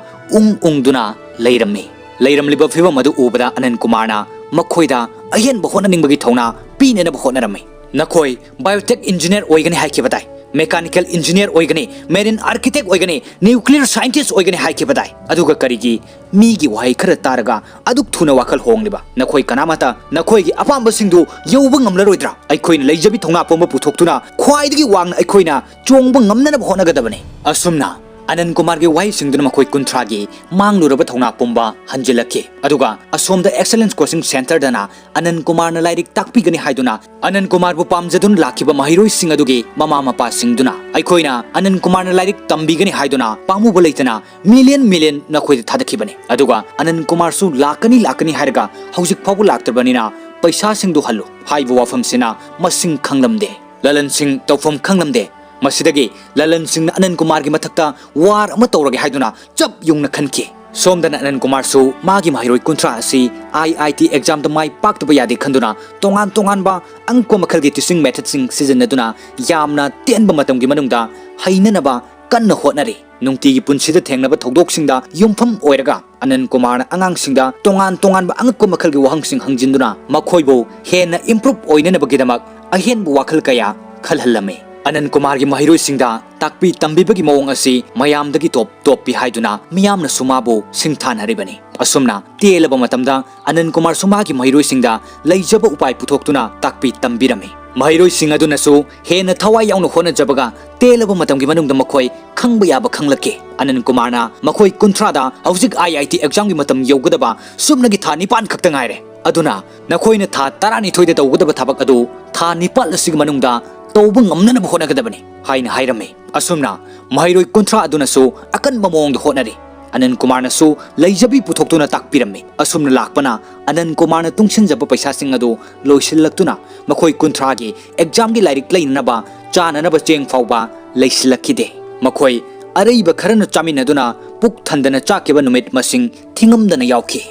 ꯎꯪꯗꯨꯅ ꯂꯩꯔꯝꯂꯤꯕ ꯐꯤꯚꯝ ꯑꯗꯨ ꯎꯕꯗ ꯑꯅꯟ ꯀꯨꯃꯥꯔꯅ ꯃꯈꯣꯏꯗ ꯑꯍꯦꯟꯕ ꯍꯣꯠꯅꯅꯤꯡꯕꯒꯤ ꯊꯧꯅꯥ ꯄꯤꯅꯅꯕ ꯍꯣꯠꯅꯔꯝꯃꯤ ꯅꯈꯣꯏ ꯕꯥꯏꯑꯣꯇꯦꯛ ꯏꯟꯖꯤꯅꯤꯌꯔ ꯑꯣꯏꯒꯅꯤ ꯍꯥꯏꯈꯤꯕꯗꯥꯏ ꯃꯦꯀꯥꯅꯤꯀꯦꯜ ꯏꯟꯖꯤꯅꯤꯌꯔ ꯑꯣꯏꯒꯅꯤ ꯃꯦꯔꯤꯟ ꯑꯥꯔꯀꯤꯇꯦꯛ ꯑꯣꯏꯒꯅꯤ ꯅ꯭ꯌꯨꯀ꯭ꯂꯤꯌꯔ ꯁꯥꯏꯟꯇꯤꯁꯠ ꯑꯣꯏꯒꯅꯤ ꯍꯥꯏꯈꯤꯕꯗꯥꯏ ꯑꯗꯨꯒ ꯀꯔꯤꯒꯤ ꯃꯤꯒꯤ ꯋꯥꯍꯩ ꯈꯔ ꯇꯥꯔꯒ ꯑꯗꯨꯛ ꯊꯨꯅ ꯋꯥꯈꯜ ꯍꯣꯡꯂꯤꯕ ꯅꯈꯣꯏ ꯀꯅꯥꯃꯠꯇ ꯅꯈꯣꯏꯒꯤ ꯑꯄꯥꯝꯕꯁꯤꯡꯗꯨ ꯌꯧꯕ ꯉꯝꯂꯔꯣꯏꯗ꯭ꯔꯥ ꯑꯩꯈꯣꯏꯅ ꯂꯩꯖꯕꯤ ꯊꯧꯅꯥ ꯄꯣꯝꯕ ꯄꯨꯊꯣꯛꯇꯨꯅ ꯈ꯭ꯋꯥꯏꯗꯒꯤ ꯋꯥꯡꯅ ꯑꯩꯈꯣꯏꯅ ꯆꯣꯡꯕ ꯉꯝꯅꯅꯕ ꯍꯣꯠꯅꯒꯗꯕꯅꯤ ꯑꯁꯨꯝꯅ ꯑꯅꯟ ꯀꯨꯃꯥꯔꯒꯤ ꯋꯥꯍꯩꯁꯤꯡꯗꯨꯅ ꯃꯈꯣꯏ 30ꯒꯤ ꯃꯥꯡꯂꯨꯔꯕ ꯊꯧꯅꯥ ꯄꯨꯝꯕ ꯍꯟꯖꯤꯜꯂꯛꯈꯤ ꯑꯗꯨꯒ ꯑꯁꯣꯝꯗ ꯑꯦꯛꯁꯦꯂꯦꯟꯁ ꯀꯣꯆꯤꯡ ꯁꯦꯟꯇꯔꯗꯅ ꯑꯅꯟ ꯀꯨꯃꯥꯔꯅ ꯂꯥꯏꯔꯤꯛ ꯇꯥꯛꯄꯤꯒꯅꯤ ꯍꯥꯏꯗꯨꯅ ꯑꯅꯟ ꯀꯨꯃꯥꯔꯕꯨ ꯄꯥꯝꯖꯗꯨꯅ ꯂꯥꯛꯈꯤꯕ ꯃꯍꯩꯔꯣꯏꯁꯤꯡ ꯑꯗꯨꯒꯤ ꯃꯃꯥ ꯃꯄꯥꯁꯤꯡꯗꯨꯅ ꯑꯩꯈꯣꯏꯅ ꯑꯅꯟ ꯀꯨꯃꯥꯔꯅ ꯂꯥꯏꯔꯤꯛ ꯇꯝꯕꯤꯒꯅꯤ ꯍꯥꯏꯗꯨꯅ ꯄꯥꯝꯃꯨꯕ ꯂꯩꯇꯅ ꯃꯤꯂꯤꯌꯟ ꯅꯈꯣꯏꯗ ꯊꯥꯗꯈꯤꯕꯅꯤ ꯑꯗꯨꯒ ꯑꯅꯟ ꯀꯨꯃꯥꯔꯁꯨ ꯂꯥꯛꯀꯅꯤ ꯍꯥꯏꯔꯒ ꯍꯧꯖꯤꯛ ꯐꯥꯎꯕ ꯂꯥꯛꯇ꯭ꯔꯕꯅꯤna ꯄꯩꯁꯥꯁꯤꯡꯗꯨ ꯍꯜꯂꯨ ꯍꯥꯏꯕ ꯋꯥꯐꯝꯁꯤꯅ ꯃꯁꯤꯡ ꯈꯪꯂꯝꯗꯦ ꯂꯂꯟꯁꯤꯡ ꯇꯧꯐꯝ ꯈꯪꯂꯝꯗꯦ ꯃꯁꯤꯗꯒꯤ ꯂꯂꯟꯁꯤꯡꯅ ꯑꯅꯟ ꯀꯨꯃꯥꯔꯒꯤ ꯃꯊꯛꯇ ꯋꯥꯔ ꯑꯃ ꯇꯧꯔꯒꯦ ꯍꯥꯏꯗꯨꯅ ꯆꯞ ꯌꯨꯡꯅ ꯈꯟꯈꯤ ꯁꯣꯝꯗꯅ ꯑꯅꯟ ꯀꯨꯃꯥꯔꯁꯨ ꯃꯥꯒꯤ ꯃꯍꯩꯔꯣꯏ 30 ꯑꯁꯤ IIT ꯑꯦꯛꯖꯥꯝꯗ ꯃꯥꯏ ꯄꯥꯛꯇꯕ ꯌꯥꯗꯦ ꯈꯟꯗꯨꯅ ꯇꯣꯉꯥꯟꯕ ꯑꯪꯀ ꯃꯈꯜꯒꯤ ꯇꯤꯆꯤꯡ ꯃꯦꯊꯗꯁꯤꯡ ꯁꯤꯖꯤꯟꯅꯗꯨꯅ ꯌꯥꯝꯅ ꯇꯦꯟꯕ ꯃꯇꯝꯒꯤ ꯃꯅꯨꯡꯗ ꯍꯩꯅꯅꯕ ꯀꯟꯅ ꯍꯣꯠꯅꯔꯤ ꯅꯨꯡꯇꯤꯒꯤ ꯄꯨꯟꯁꯤꯗ ꯊꯦꯡꯅꯕ ꯊꯧꯗꯣꯛꯁꯤꯡꯗ ꯌꯨꯝꯐꯝ ꯑꯣꯏꯔꯒ ꯑꯅꯟ ꯀꯨꯃꯥꯔꯅ ꯑꯉꯥꯡꯁꯤꯡꯗ ꯇꯣꯉꯥꯟꯕ ꯑꯉꯛꯄ ꯃꯈꯜꯒꯤ ꯋꯥꯍꯪꯁꯤꯡ ꯍꯪꯖꯤꯟꯗꯨꯅ ꯃꯈꯣꯏꯕꯨ ꯍꯦꯟꯅ ꯏꯝꯄ꯭ꯔꯨꯚ ꯑꯣꯏꯅꯅꯕꯒꯤꯗꯃꯛ ꯑꯍꯦꯟꯕ ꯋꯥꯈꯜ ꯀꯌꯥ ꯈꯜꯍꯜꯂꯝꯃꯤ ꯑꯅꯟ ꯀꯨꯃꯥꯔꯒꯤ ꯃꯍꯩꯔꯣꯏꯁꯤꯡꯗ ꯇꯥꯛꯄꯤ ꯇꯝꯕꯤꯕꯒꯤ ꯃꯑꯣꯡ ꯑꯁꯤ ꯃꯌꯥꯝꯗꯒꯤ ꯇꯣꯞꯄꯤ ꯍꯥꯏꯗꯨꯅ ꯃꯤꯌꯥꯝꯅꯁꯨ ꯃꯥꯕꯨ ꯁꯤꯡꯊꯥꯅꯔꯤꯕꯅꯤ ꯑꯁꯨꯝꯅ ꯇꯦꯜꯂꯕ ꯃꯇꯝꯗ ꯑꯅꯟ ꯀꯨꯃꯥꯔꯁꯨ ꯃꯥꯒꯤ ꯃꯍꯩꯔꯣꯏꯁꯤꯡꯗ ꯂꯩꯖꯕ ꯎꯄꯥꯏ ꯄꯨꯊꯣꯛꯇꯨꯅ ꯇꯥꯛꯄꯤ ꯇꯝꯕꯤꯔꯝꯃꯤ ꯃꯍꯩꯔꯣꯏꯁꯤꯡ ꯑꯗꯨꯅꯁꯨ ꯍꯦꯟꯅ ꯊꯋꯥꯏ ꯌꯥꯎꯅ ꯍꯣꯠꯅꯖꯕꯒ ꯇꯦꯜꯂꯕ ꯃꯇꯝꯒꯤ ꯃꯅꯨꯡꯗ ꯃꯈꯣꯏ ꯈꯪꯕ ꯌꯥꯕ ꯈꯪꯂꯛꯈꯤ ꯑꯅꯟ ꯀꯨꯃꯥꯔꯅ ꯃꯈꯣꯏ 30ꯗ ꯍꯧꯖꯤꯛ IIT ꯑꯦꯛꯖꯥꯝꯒꯤ ꯃꯇꯝ ꯌꯧꯒꯗꯕ ꯁꯨꯞꯅꯒꯤ ꯊꯥ 9 ꯈꯛꯇ ꯉꯥꯏꯔꯦ ꯑꯗꯨꯅ ꯅꯈꯣꯏꯅ ꯊꯥ 12ꯗ ꯇꯧꯒꯗꯕ ꯊꯕꯛ ꯑꯗꯨ ꯊꯥ 9 ꯑꯁꯤꯒꯤ ꯃꯅꯨꯡꯗ ꯇꯧꯕ ꯉꯝꯅꯅꯕ ꯍꯣꯠꯅꯒꯗꯕꯅꯤ ꯍꯥꯏꯅ ꯍꯥꯏꯔꯝꯃꯤ ꯑꯁꯨꯝꯅ ꯃꯍꯩꯔꯣꯏ 30 ꯑꯗꯨꯅꯁꯨ ꯑꯀꯟꯕ ꯃꯑꯣꯡꯗ ꯍꯣꯠꯅꯔꯤ ꯑꯅꯟ ꯀꯨꯃꯥꯔꯅꯁꯨ ꯂꯩꯖꯕꯤ ꯄꯨꯊꯣꯛꯇꯨꯅ ꯇꯥꯛꯄꯤꯔꯝꯃꯤ ꯑꯁꯨꯝꯅ ꯂꯥꯛꯄꯅ ꯑꯅꯟ ꯀꯨꯃꯥꯔꯅ ꯇꯨꯡꯁꯤꯟꯖꯕ ꯄꯩꯁꯥꯁꯤꯡ ꯑꯗꯨ ꯂꯣꯏꯁꯤꯜꯂꯛꯇꯨꯅ ꯃꯈꯣꯏ 30ꯒꯤ ꯑꯦꯛꯖꯥꯝꯒꯤ ꯂꯥꯏꯔꯤꯛ ꯂꯩꯅꯅꯕ ꯆꯥꯅꯅꯕ ꯆꯦꯡ ꯐꯥꯎꯕ ꯂꯩꯁꯤꯜꯂꯛꯈꯤꯗꯦ ꯃꯈꯣꯏ ꯑꯔꯩꯕ ꯈꯔꯅ ꯆꯥꯃꯤꯟꯅꯗꯨꯅ ꯄꯨꯛ ꯊꯟꯗꯅ ꯆꯥꯈꯤꯕ ꯅꯨꯃꯤꯠ ꯃꯁꯤꯡ ꯊꯤꯉꯝꯗꯅ ꯌꯥꯎꯈꯤ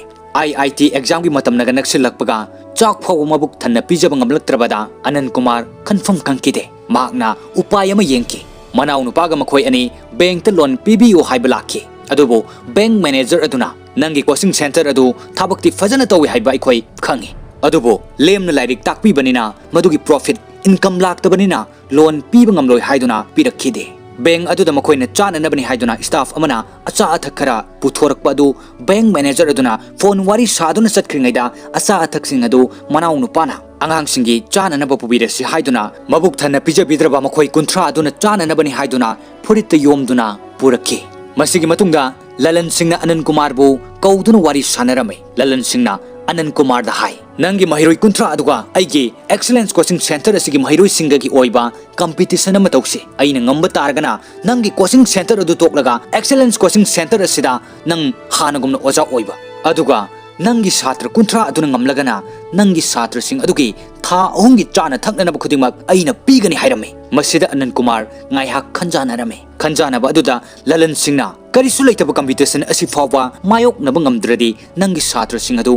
IIT ꯑꯦꯛꯖꯥꯝꯒꯤ ꯃꯇꯝꯅꯒ ꯅꯛꯁꯤꯜꯂꯛꯄꯒ ꯆꯥꯛ ꯐꯥꯎꯕ ꯃꯕꯨꯛ ꯊꯟꯅ ꯄꯤꯖꯕ ꯉꯝꯂꯛꯇ꯭ꯔꯕꯗ ꯑꯅꯟ ꯀꯨꯃꯥꯔ ꯈꯟꯐꯝ ꯈꯪꯈꯤꯗꯦ ꯃꯍꯥꯛꯅ ꯎꯄꯥꯏ ꯑꯃ ꯌꯦꯡꯈꯤ ꯃꯅꯥꯎ ꯅꯨꯄꯥꯒ ꯃꯈꯣꯏ ꯑꯅꯤ ꯕꯦꯡꯛꯇ ꯂꯣꯟ ꯄꯤꯕꯤꯌꯨ ꯍꯥꯏꯕ ꯂꯥꯛꯈꯤ ꯑꯗꯨꯕꯨ ꯕꯦꯡꯛ ꯃꯦꯅꯦꯖꯔ ꯑꯗꯨꯅ ꯅꯪꯒꯤ ꯀꯣꯆꯤꯡ ꯁꯦꯟꯇꯔ ꯑꯗꯨ ꯊꯕꯛꯇꯤ ꯐꯖꯅ ꯇꯧꯏ ꯍꯥꯏꯕ ꯑꯩꯈꯣꯏ ꯈꯪꯉꯤ ꯑꯗꯨꯕꯨ ꯂꯦꯝꯅ ꯂꯥꯏꯔꯤꯛ ꯇꯥꯛꯄꯤꯕꯅꯤꯅ ꯃꯗꯨꯒꯤ ꯄ꯭ꯔꯣꯐꯤꯠ ꯏꯟꯀꯝ ꯂꯥꯛꯇꯕꯅꯤꯅ ꯂꯣꯟ ꯄꯤꯕ ꯉꯝꯂꯣꯏ ꯍꯥꯏꯗꯨꯅ ꯄꯤꯔꯛꯈꯤꯗꯦ ꯕꯦꯡ ꯑꯗꯨꯗ ꯃꯈꯣꯏꯅ ꯆꯥꯅꯅꯕꯅꯤ ꯍꯥꯏꯗꯨꯅ ꯁ꯭ꯇꯥꯐ ꯑꯃꯅ ꯑꯆꯥ ꯑꯊꯛ ꯈꯔ ꯄꯨꯊꯣꯔꯛꯄ ꯑꯗꯨ ꯕꯦꯡ ꯃꯦꯅꯦꯖꯔ ꯑꯗꯨꯅ ꯐꯣꯟ ꯋꯥꯔꯤ ꯁꯥꯗꯨꯅ ꯆꯠꯈ꯭ꯔꯤꯉꯩꯗ ꯑꯆꯥ ꯑꯊꯛꯁꯤꯡ ꯑꯗꯨ ꯃꯅꯥꯎ ꯅꯨꯄꯥꯅ ꯑꯉꯥꯡꯁꯤꯡꯒꯤ ꯆꯥꯅꯅꯕ ꯄꯨꯕꯤꯔꯁꯤ ꯍꯥꯏꯗꯨꯅ ꯃꯕꯨꯛ ꯊꯟꯅ ꯄꯤꯖꯕꯤꯗ꯭ꯔꯕ ꯃꯈꯣꯏ 30 ꯑꯗꯨꯅ ꯆꯥꯅꯅꯕꯅꯤ ꯍꯥꯏꯗꯨꯅ ꯐꯨꯔꯤꯠꯇ ꯌꯣꯝꯗꯨꯅ ꯄꯨꯔꯛꯈꯤ ꯃꯁꯤꯒꯤ ꯃꯇꯨꯡꯗ ꯂꯂꯟ ꯁꯤꯡꯅ ꯑꯅꯟ ꯀꯨꯃꯥꯔꯕꯨ ꯀꯧꯗꯨꯅ ꯋꯥꯔꯤ ꯁꯥꯅꯔꯝꯃꯤ ꯂꯂꯟ ꯁꯤꯡꯅ ꯑꯅꯟ ꯀꯨꯃꯥꯔꯗ ꯍꯥꯏ ꯅꯪꯒꯤ ꯃꯍꯩꯔꯣꯏ 30 ꯑꯗꯨꯒ ꯑꯩꯒꯤ ꯑꯦꯛꯁꯂꯦꯟꯁ ꯀꯣꯆꯤꯡ ꯁꯦꯟꯇꯔ ꯑꯁꯤꯒꯤ ꯃꯍꯩꯔꯣꯏꯁꯤꯡꯒꯤ ꯑꯣꯏꯕ ꯀꯝꯄꯤꯇꯤꯁꯟ ꯑꯃ ꯇꯧꯁꯤ ꯑꯩꯅ ꯉꯝꯕ ꯇꯥꯔꯒꯅ ꯅꯪꯒꯤ ꯀꯣꯆꯤꯡ ꯁꯦꯟꯇꯔ ꯑꯗꯨ ꯇꯣꯛꯂꯒ ꯑꯦꯛꯁꯂꯦꯟꯁ ꯀꯣꯆꯤꯡ ꯁꯦꯟꯇꯔ ꯑꯁꯤꯗ ꯅꯪ ꯍꯥꯟꯅꯒꯨꯝꯅ ꯑꯣꯖꯥ ꯑꯣꯏꯕ ꯑꯗꯨꯒ ꯅꯪꯒꯤ ꯁꯥꯇ꯭ꯔ 30 ꯑꯗꯨꯅ ꯉꯝꯂꯒꯅ ꯅꯪꯒꯤ ꯁꯥꯇ꯭ꯔꯁꯤꯡ ꯑꯗꯨꯒꯤ ꯊꯥ 3ꯒꯤ ꯆꯥꯅ ꯊꯛꯅꯅꯕ ꯈꯨꯗꯤꯡꯃꯛ ꯑꯩꯅ ꯄꯤꯒꯅꯤ ꯍꯥꯏꯔꯝꯃꯤ ꯃꯁꯤꯗ ꯑꯅꯟ ꯀꯨꯃꯥꯔ ꯉꯥꯏꯍꯥꯛ ꯈꯟꯖꯥꯟꯅꯔꯝꯃꯤ ꯈꯟꯖꯥꯟꯅꯕ ꯑꯗꯨꯗ ꯂꯂꯟ ꯁꯤꯡꯅ ꯀꯔꯤꯁꯨ ꯂꯩꯇꯕ ꯀꯝꯄꯤꯇꯤꯁꯟ ꯑꯁꯤ ꯐꯥꯎꯕ ꯃꯥꯌꯣꯛꯅꯕ ꯉꯝꯗ꯭ꯔꯗꯤ ꯅꯪꯒꯤ ꯁꯥꯇ꯭ꯔꯁꯤꯡ ꯑꯗꯨ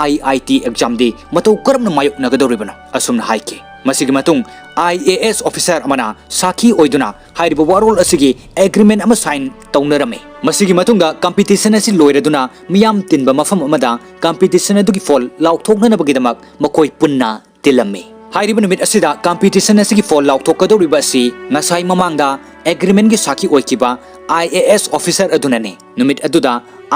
IIT ꯑꯦꯛꯖꯥꯝꯗꯤ ꯃꯇꯧ ꯀꯔꯝꯅ ꯃꯥꯌꯣꯛꯅꯒꯗꯧꯔꯤꯕꯅꯣ ꯑꯁꯨꯝꯅ ꯍꯥꯏꯈꯤ ꯃꯁꯤꯒꯤ ꯃꯇꯨꯡ IAS ꯑꯣꯐꯤꯁꯔ ꯑꯃꯅ ꯁꯥꯈꯤ ꯑꯣꯏꯗꯨꯅ ꯍꯥꯏꯔꯤꯕ ꯋꯥꯔꯣꯜ ꯑꯁꯤꯒꯤ ꯑꯦꯒ꯭ꯔꯤꯃꯦꯟ ꯑꯃ ꯁꯥꯏꯟ ꯇꯧꯅꯔꯝꯃꯤ ꯃꯁꯤꯒꯤ ꯃꯇꯨꯡꯗ ꯀꯝꯄꯤꯇꯤꯁꯟ ꯑꯁꯤ ꯂꯣꯏꯔꯗꯨꯅ ꯃꯤꯌꯥꯝ ꯇꯤꯟꯕ ꯃꯐꯝ ꯑꯃꯗ ꯀꯝꯄꯤꯇꯤꯁꯟ ꯑꯗꯨꯒꯤ ꯐꯣꯜ ꯂꯥꯎꯊꯣꯛꯅꯅꯕꯒꯤꯗꯃꯛ ꯃꯈꯣꯏ ꯄꯨꯟꯅ ꯇꯤꯜꯂꯝꯃꯤ ꯍꯥꯏꯔꯤꯕ ꯅꯨꯃꯤꯠ ꯑꯁꯤꯗ ꯀꯝꯄꯤꯇꯤꯁꯟ ꯑꯁꯤꯒꯤ ꯐꯣꯜ ꯂꯥꯎꯊꯣꯛꯀꯗꯧꯔꯤꯕ ꯑꯁꯤ ꯉꯁꯥꯏ ꯃꯃꯥꯡꯗ ꯑꯦꯒ꯭ꯔꯤꯃꯦꯟꯒꯤ ꯁꯥꯈꯤ ꯑꯣꯏꯈꯤꯕ IAS ꯑꯣꯐꯤꯁꯔ ꯑꯗꯨꯅꯅꯤ ꯅꯨꯃꯤꯠ ꯑꯗꯨꯗ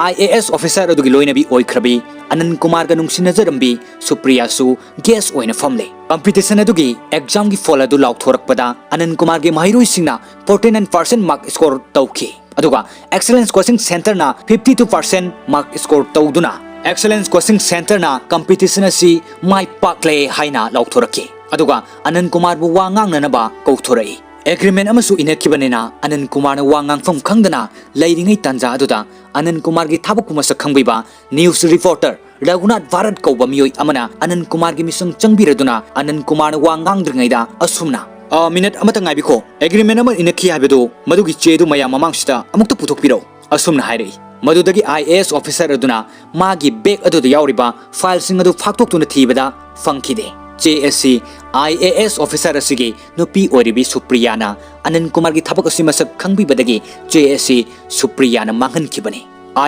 IAS ꯑꯣꯐꯤꯁꯔ ꯑꯗꯨꯒꯤ ꯂꯣꯏꯅꯕꯤ ꯑꯣꯏꯈ꯭ꯔꯕꯤ ꯑꯅꯟ ꯀꯨꯃꯥꯔꯒ ꯅꯨꯡꯁꯤꯅꯖꯔꯝꯕꯤ ꯁꯨꯄ꯭ꯔꯤꯌꯥꯁꯨ ꯒꯦꯁ ꯑꯣꯏꯅ ꯐꯝꯂꯦ ꯀꯝꯄꯤꯇꯤꯁꯟ ꯑꯗꯨꯒꯤ ꯑꯦꯛꯖꯥꯝꯒꯤ ꯐꯣꯜ ꯑꯗꯨ ꯂꯥꯎꯊꯣꯔꯛꯄꯗ ꯑꯅꯟ ꯀꯨꯃꯥꯔꯒꯤ ꯃꯍꯩꯔꯣꯏꯁꯤꯡꯅ 49% ꯃꯥꯔꯛ ꯁ꯭ꯀꯣꯔ ꯇꯧꯈꯤ ꯑꯗꯨꯒ ꯑꯦꯛꯁꯂꯦꯟꯁ ꯀꯣꯆꯤꯡ ꯁꯦꯟꯇꯔꯅ 52% ꯃꯥꯔꯛ ꯁ꯭ꯀꯣꯔ ꯇꯧꯗꯨꯅ ꯑꯦꯛꯁꯂꯦꯟꯁ ꯀꯣꯆꯤꯡ ꯁꯦꯟꯇꯔꯅ ꯀꯝꯄꯤꯇꯤꯁꯟ ꯑꯁꯤ ꯃꯥꯏ ꯄꯥꯛꯂꯦ ꯍꯥꯏꯅ ꯂꯥꯎꯊꯣꯔꯛꯈꯤ ꯑꯗꯨꯒ ꯑꯅꯟ ꯀꯨꯃꯥꯔꯕꯨ ꯋꯥ ꯉꯥꯡꯅꯅꯕ ꯀꯧꯊꯣꯔꯛꯏ ꯑꯦꯒ꯭ꯔꯤꯃꯦꯟ ꯑꯃꯁꯨ ꯏꯅꯈꯤꯕꯅꯤꯅ ꯑꯅꯟ ꯀꯨꯃꯥꯔꯅ ꯋꯥ ꯉꯥꯡꯐꯝ ꯈꯪꯗꯅ ꯂꯩꯔꯤꯉꯩ ꯇꯥꯟꯖꯥ ꯑꯗꯨꯗ ꯑꯅꯟ ꯀꯨꯃꯥꯔꯒꯤ ꯊꯕꯛꯄꯨ ꯃꯁꯛ ꯈꯪꯕꯤꯕ ꯅ꯭ꯌꯨꯁ ꯔꯤꯄꯣꯔꯇꯔ ꯔꯘꯨꯅꯥꯊ ꯚꯥꯔꯠ ꯀꯧꯕ ꯃꯤꯑꯣꯏ ꯑꯃꯅ ꯑꯅꯟ ꯀꯨꯃꯥꯔꯒꯤ ꯃꯤꯁꯪ ꯆꯪꯕꯤꯔꯗꯨꯅ ꯑꯅꯟ ꯀꯨꯃꯥꯔꯅ ꯋꯥ ꯉꯥꯡꯗ꯭ꯔꯤꯉꯩꯗ ꯑꯁꯨꯝꯅ ꯃꯤꯅꯠ ꯑꯃꯇ ꯉꯥꯏꯕꯤꯈꯣ ꯑꯦꯒ꯭ꯔꯤꯃꯦꯟ ꯑꯃ ꯏꯅꯈꯤ ꯍꯥꯏꯕꯗꯨ ꯃꯗꯨꯒꯤ ꯆꯦꯗꯨ ꯃꯌꯥꯝ ꯃꯃꯥꯡꯁꯤꯗ ꯑꯃꯨꯛꯇ ꯄꯨꯊꯣꯛꯄꯤꯔꯛꯎ ꯑꯁꯨꯝꯅ ꯍꯥꯏꯔꯛꯏ ꯃꯗꯨꯗꯒꯤ IAS ꯑꯣꯐꯤꯁꯔ ꯑꯗꯨꯅ ꯃꯥꯒꯤ ꯕꯦꯛ ꯑꯗꯨꯗ ꯌꯥꯎꯔꯤꯕ ꯐꯥꯏꯜꯁꯤꯡ ꯑꯗꯨ ꯐꯥꯛꯇꯣꯛꯇꯨꯅ ꯊꯤꯕꯗ ꯐꯪꯈꯤꯗꯦ ꯆꯦ ꯑꯁꯤ IAS ꯑꯣꯐꯤꯁꯔ ꯑꯁꯤꯒꯤ ꯅꯨꯄꯤ ꯑꯣꯏꯔꯤꯕꯤ ꯁꯨꯄ꯭ꯔꯤꯌꯥꯅ ꯑꯅꯟ ꯀꯨꯃꯥꯔꯒꯤ ꯊꯕꯛ ꯑꯁꯤ ꯃꯁꯛ ꯈꯪꯕꯤꯕꯗꯒꯤ ꯆꯦ ꯑꯁꯤ ꯁꯨꯄ꯭ꯔꯤꯌꯥꯅ ꯃꯥꯡꯍꯟꯈꯤꯕꯅꯤ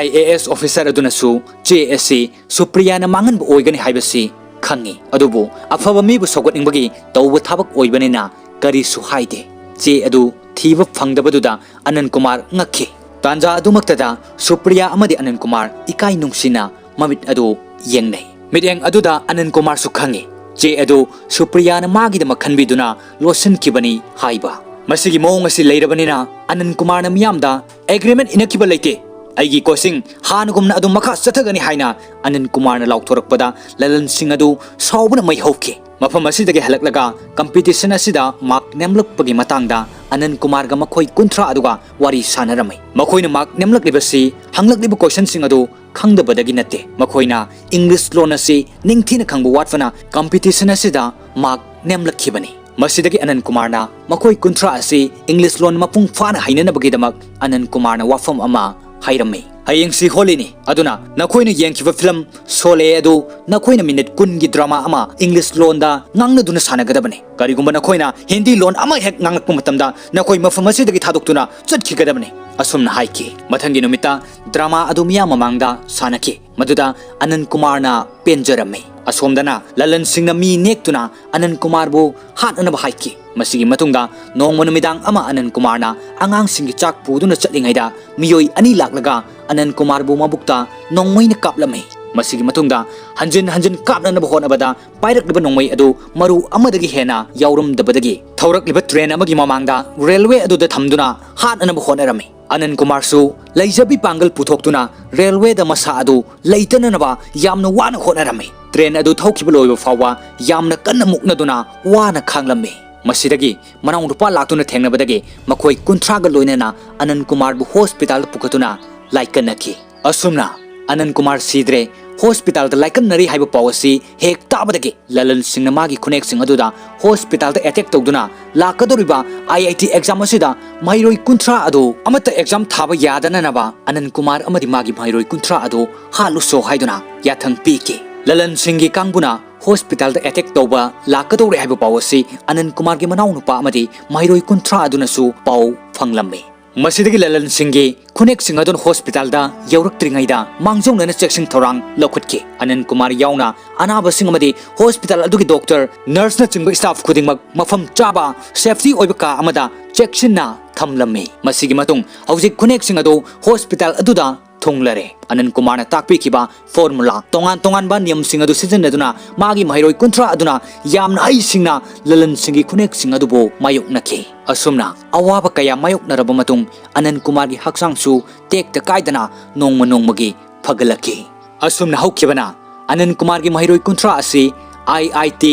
IAS ꯑꯣꯐꯤꯁꯔ ꯑꯗꯨꯅꯁꯨ ꯆꯦ ꯑꯁꯤ ꯁꯨꯄ꯭ꯔꯤꯌꯥꯅ ꯃꯥꯡꯍꯟꯕ ꯑꯣꯏꯒꯅꯤ ꯍꯥꯏꯕꯁꯤ ꯈꯪꯉꯤ ꯑꯗꯨꯕꯨ ꯑꯐꯕ ꯃꯤꯕꯨ ꯁꯧꯒꯠꯅꯤꯡꯕꯒꯤ ꯇꯧꯕ ꯊꯕꯛ ꯑꯣꯏꯕꯅꯤꯅ ꯀꯔꯤꯁꯨ ꯍꯥꯏꯗꯦ ꯆꯦ ꯑꯗꯨ ꯊꯤꯕ ꯐꯪꯗꯕꯗꯨꯗ ꯑꯅꯟ ꯀꯨꯃꯥꯔ ꯉꯛꯈꯤ ꯇꯥꯟꯖꯥ ꯑꯗꯨꯃꯛꯇꯗ ꯁꯨꯄ꯭ꯔꯤꯌꯥ ꯑꯃꯗꯤ ꯑꯅꯟ ꯀꯨꯃꯥꯔ ꯏꯀꯥꯏ ꯅꯨꯡꯁꯤꯅ ꯃꯃꯤꯠ ꯑꯗꯨ ꯌꯦꯡꯅꯩ ꯃꯤꯠꯌꯦꯡ ꯑꯗꯨꯗ ꯑꯅꯟ ꯀꯨꯃꯥꯔꯁꯨ ꯈꯪꯉꯤ ꯆꯦ ꯑꯗꯨ ꯁꯨꯄ꯭ꯔꯤꯌꯥꯅ ꯃꯥꯒꯤꯗꯃꯛ ꯈꯟꯕꯤꯗꯨꯅ ꯂꯣꯠꯁꯤꯟꯈꯤꯕꯅꯤ ꯍꯥꯏꯕ ꯃꯁꯤꯒꯤ ꯃꯑꯣꯡ ꯑꯁꯤ ꯂꯩꯔꯕꯅꯤꯅ ꯑꯅꯟ ꯀꯨꯃꯥꯔꯅ ꯃꯤꯌꯥꯝꯗ ꯑꯦꯒ꯭ꯔꯤꯃꯦꯟ ꯏꯅꯈꯤꯕ ꯂꯩꯇꯦ ꯑꯩꯒꯤ ꯀꯣꯆꯤꯡ ꯍꯥꯟꯅꯒꯨꯝꯅ ꯑꯗꯨꯝ ꯃꯈꯥ ꯆꯠꯊꯒꯅꯤ ꯍꯥꯏꯅ ꯑꯅꯟ ꯀꯨꯃꯥꯔꯅ ꯂꯥꯎꯊꯣꯔꯛꯄꯗ ꯂꯂꯟꯁꯤꯡ ꯑꯗꯨ ꯁꯥꯎꯕꯅ ꯃꯩ ꯍꯧꯈꯤ ꯃꯐꯝ ꯑꯁꯤꯗꯒꯤ ꯍꯜꯂꯛꯂꯒ ꯀꯝꯄꯤꯇꯤꯁꯟ ꯑꯁꯤꯗ ꯃꯥꯔꯛ ꯅꯦꯝꯂꯛꯄꯒꯤ ꯃꯇꯥꯡꯗ ꯑꯅꯟ ꯀꯨꯃꯥꯔꯒ ꯃꯈꯣꯏ 30 ꯑꯗꯨꯒ ꯋꯥꯔꯤ ꯁꯥꯅꯔꯝꯃꯤ ꯃꯈꯣꯏꯅ ꯃꯥꯔꯛ ꯅꯦꯝꯂꯛꯂꯤꯕꯁꯤ ꯍꯪꯂꯛꯂꯤꯕ ꯀꯣꯏꯁꯟꯁꯤꯡ ꯑꯗꯨ ꯈꯪꯗꯕꯗꯒꯤ ꯅꯠꯇꯦ ꯃꯈꯣꯏꯅ ꯏꯪꯂꯤꯁ ꯂꯣꯟ ꯑꯁꯤ ꯅꯤꯡꯊꯤꯅ ꯈꯪꯕ ꯋꯥꯠꯄꯅ ꯀꯝꯄꯤꯇꯤꯁꯟ ꯑꯁꯤꯗ ꯃꯥꯔꯛ ꯅꯦꯝꯂꯛꯈꯤꯕꯅꯤ ꯃꯁꯤꯗꯒꯤ ꯑꯅꯟ ꯀꯨꯃꯥꯔꯅ ꯃꯈꯣꯏ 30 ꯑꯁꯤ ꯏꯪꯂꯤꯁ ꯂꯣꯟ ꯃꯄꯨꯡ ꯐꯥꯅ ꯍꯩꯅꯅꯕꯒꯤꯗꯃꯛ ꯑꯅꯟ ꯀꯨꯃꯥꯔꯅ ꯋꯥꯐꯝ ꯑꯃ ꯍꯥꯏꯔꯝꯃꯤ ꯍꯌꯦꯡꯁꯤ ꯍꯣꯂꯤꯅꯤ ꯑꯗꯨꯅ ꯅꯈꯣꯏꯅ ꯌꯦꯡꯈꯤꯕ ꯐꯤꯂꯝ ꯁꯣꯂꯦ ꯑꯗꯨ ꯅꯈꯣꯏꯅ ꯃꯤꯅꯤꯠ 10ꯒꯤ ꯗ꯭ꯔꯃꯥ ꯑꯃ ꯏꯪꯂꯤꯁ ꯂꯣꯟꯗ ꯉꯥꯡꯅꯗꯨꯅ ꯁꯥꯟꯅꯒꯗꯕꯅꯤ ꯀꯔꯤꯒꯨꯝꯕ ꯅꯈꯣꯏꯅ ꯍꯤꯟꯗꯤ ꯂꯣꯟ ꯑꯃ ꯍꯦꯛ ꯉꯥꯡꯂꯛꯄ ꯃꯇꯝꯗ ꯅꯈꯣꯏ ꯃꯐꯝ ꯑꯁꯤꯗꯒꯤ ꯊꯥꯗꯣꯛꯇꯨꯅ ꯆꯠꯈꯤꯒꯗꯕꯅꯤ ꯑꯁꯨꯝꯅ ꯍꯥꯏꯈꯤ ꯃꯊꯪꯒꯤ ꯅꯨꯃꯤꯠꯇ ꯗ꯭ꯔꯃꯥ ꯑꯗꯨ ꯃꯤꯌꯥꯝ ꯃꯃꯥꯡꯗ ꯁꯥꯟꯅꯈꯤ ꯃꯗꯨꯗ ꯑꯅꯟ ꯀꯨꯃꯥꯔꯅ ꯄꯦꯟꯖꯔꯝꯃꯤ ꯑꯁꯣꯝꯗꯅ ꯂꯂꯟꯁꯤꯡꯅ ꯃꯤ ꯅꯦꯛꯇꯨꯅ ꯑꯅꯟ ꯀꯨꯃꯥꯔꯕꯨ ꯍꯥꯠꯅꯅꯕ ꯍꯥꯏꯈꯤ ꯃꯁꯤꯒꯤ ꯃꯇꯨꯡꯗ ꯅꯣꯡꯃ ꯅꯨꯃꯤꯗꯥꯡ ꯑꯃ ꯑꯅꯟ ꯀꯨꯃꯥꯔꯅ ꯑꯉꯥꯡꯁꯤꯡꯒꯤ ꯆꯥꯛ ꯄꯨꯗꯨꯅ ꯆꯠꯂꯤꯉꯩꯗ ꯃꯤꯑꯣꯏ 2 ꯂꯥꯛꯂꯒ ꯑꯅꯟ ꯀꯨꯃꯥꯔꯕꯨ ꯃꯕꯨꯛꯇ ꯅꯣꯡꯃꯩꯅ ꯀꯥꯞꯂꯝꯃꯤ ꯃꯁꯤꯒꯤ ꯃꯇꯨꯡꯗ ꯍꯟꯖꯤꯟ ꯍꯟꯖꯤꯟ ꯀꯥꯞꯅꯅꯕ ꯍꯣꯠꯅꯕꯗ ꯄꯥꯏꯔꯛꯂꯤꯕ ꯅꯣꯡꯃꯩ ꯑꯗꯨ ꯃꯔꯨ ꯑꯃꯗꯒꯤ ꯍꯦꯟꯅ ꯌꯥꯎꯔꯝꯗꯕꯗꯒꯤ ꯊꯧꯔꯛꯂꯤꯕ ꯇ꯭ꯔꯦꯟ ꯑꯃꯒꯤ ꯃꯃꯥꯡꯗ ꯔꯦꯜꯋꯦ ꯑꯗꯨꯗ ꯊꯝꯗꯨꯅ ꯍꯥꯠꯅꯅꯕ ꯍꯣꯠꯅꯔꯝꯃꯤ ꯑꯅꯟ ꯀꯨꯃꯥꯔꯁꯨ ꯂꯩꯖꯕꯤ ꯄꯥꯡꯒꯜ ꯄꯨꯊꯣꯛꯇꯨꯅ ꯔꯦꯜꯋꯦꯗ ꯃꯁꯥ ꯑꯗꯨ ꯂꯩꯇꯅꯅꯕ ꯌꯥꯝꯅ ꯋꯥꯅ ꯍꯣꯠꯅꯔꯝꯃꯤ ꯇ꯭ꯔꯦꯟ ꯑꯗꯨ ꯊꯧꯈꯤꯕ ꯂꯣꯏꯕ ꯐꯥꯎꯕ ꯌꯥꯝꯅ ꯀꯟꯅ ꯃꯨꯛꯅꯗꯨꯅ ꯋꯥꯅ ꯈꯥꯡꯂꯝꯃꯤ ꯃꯁꯤꯗꯒꯤ ꯃꯅꯥꯎ ꯅꯨꯄꯥ ꯂꯥꯛꯇꯨꯅ ꯊꯦꯡꯅꯕꯗꯒꯤ ꯃꯈꯣꯏ 30ꯒ ꯂꯣꯏꯅꯅ ꯑꯅꯟ ꯀꯨꯃꯥꯔꯕꯨ ꯍꯣꯁꯄꯤꯇꯥꯜꯗ ꯄꯨꯈꯠꯇꯨꯅ ꯂꯥꯏꯀꯠꯅꯈꯤ ꯑꯁꯨꯝꯅ ꯑꯅꯟ ꯀꯨꯃꯥꯔ ꯁꯤꯗ꯭ꯔꯦ ꯍꯣꯁꯄꯤꯇꯥꯜꯗ ꯂꯥꯏꯀꯠꯅꯔꯤ ꯍꯥꯏꯕ ꯄꯥꯎ ꯑꯁꯤ ꯍꯦꯛ ꯇꯥꯕꯗꯒꯤ ꯂꯂꯟꯁꯤꯡꯅ ꯃꯥꯒꯤ ꯈꯨꯅꯦꯛꯁꯤꯡ ꯑꯗꯨꯗ ꯍꯣꯁꯄꯤꯇꯥꯜꯗ ꯑꯦꯇꯦꯛ ꯇꯧꯗꯨꯅ ꯂꯥꯛꯀꯗꯧꯔꯤꯕ IIT ꯑꯦꯛꯖꯥꯝ ꯑꯁꯤꯗ ꯃꯍꯩꯔꯣꯏ 30 ꯑꯗꯨ ꯑꯃꯠꯇ ꯑꯦꯛꯖꯥꯝ ꯊꯥꯕ ꯌꯥꯗꯅꯅꯕ ꯑꯅꯟ ꯀꯨꯃꯥꯔ ꯑꯃꯗꯤ ꯃꯥꯒꯤ ꯃꯍꯩꯔꯣꯏ 30 ꯑꯗꯨ ꯍꯥꯠꯂꯨꯁꯣ ꯍꯥꯏꯗꯨꯅ ꯌꯥꯊꯪ ꯄꯤꯈꯤ ꯂꯂꯟꯁꯤꯡꯒꯤ ꯀꯥꯡꯕꯨꯅ ꯍꯣꯁꯄꯤꯇꯥꯜꯗ ꯑꯦꯇꯦꯛ ꯇꯧꯕ ꯂꯥꯛꯀꯗꯧꯔꯦ ꯍꯥꯏꯕ ꯄꯥꯎ ꯑꯁꯤ ꯑꯅꯟ ꯀꯨꯃꯥꯔꯒꯤ ꯃꯅꯥꯎ ꯅꯨꯄꯥ ꯑꯃꯗꯤ ꯃꯍꯩꯔꯣꯏ 30 ꯑꯗꯨꯅꯁꯨ ꯄꯥꯎ ꯐꯪꯂꯝꯃꯤ Masidagi lalan singi kunek singadon hospital da yaurak tringayda mangjong na checksing thorang lokutki Anand Kumar yauna anaba singamadi hospital adugi doctor nurse na chingba staff khuding mafam chaba safety oibaka amada checksin na thamlami masigi matung hawjik kunek singado hospital aduda thonglare Anand Kumar na takpi kiba formula tongan ba niyam singadu season aduna magi mahiroi kuntra aduna yamna ai singna lalan singi kunek singadu bo mayok naki asumna awaba kaya mayok naraba matung Anand Kumar gi haksang su tek ta kaidana nongmagi phagalaki asumna haukibana Anand Kumar gi mahiroi kuntra asi IIT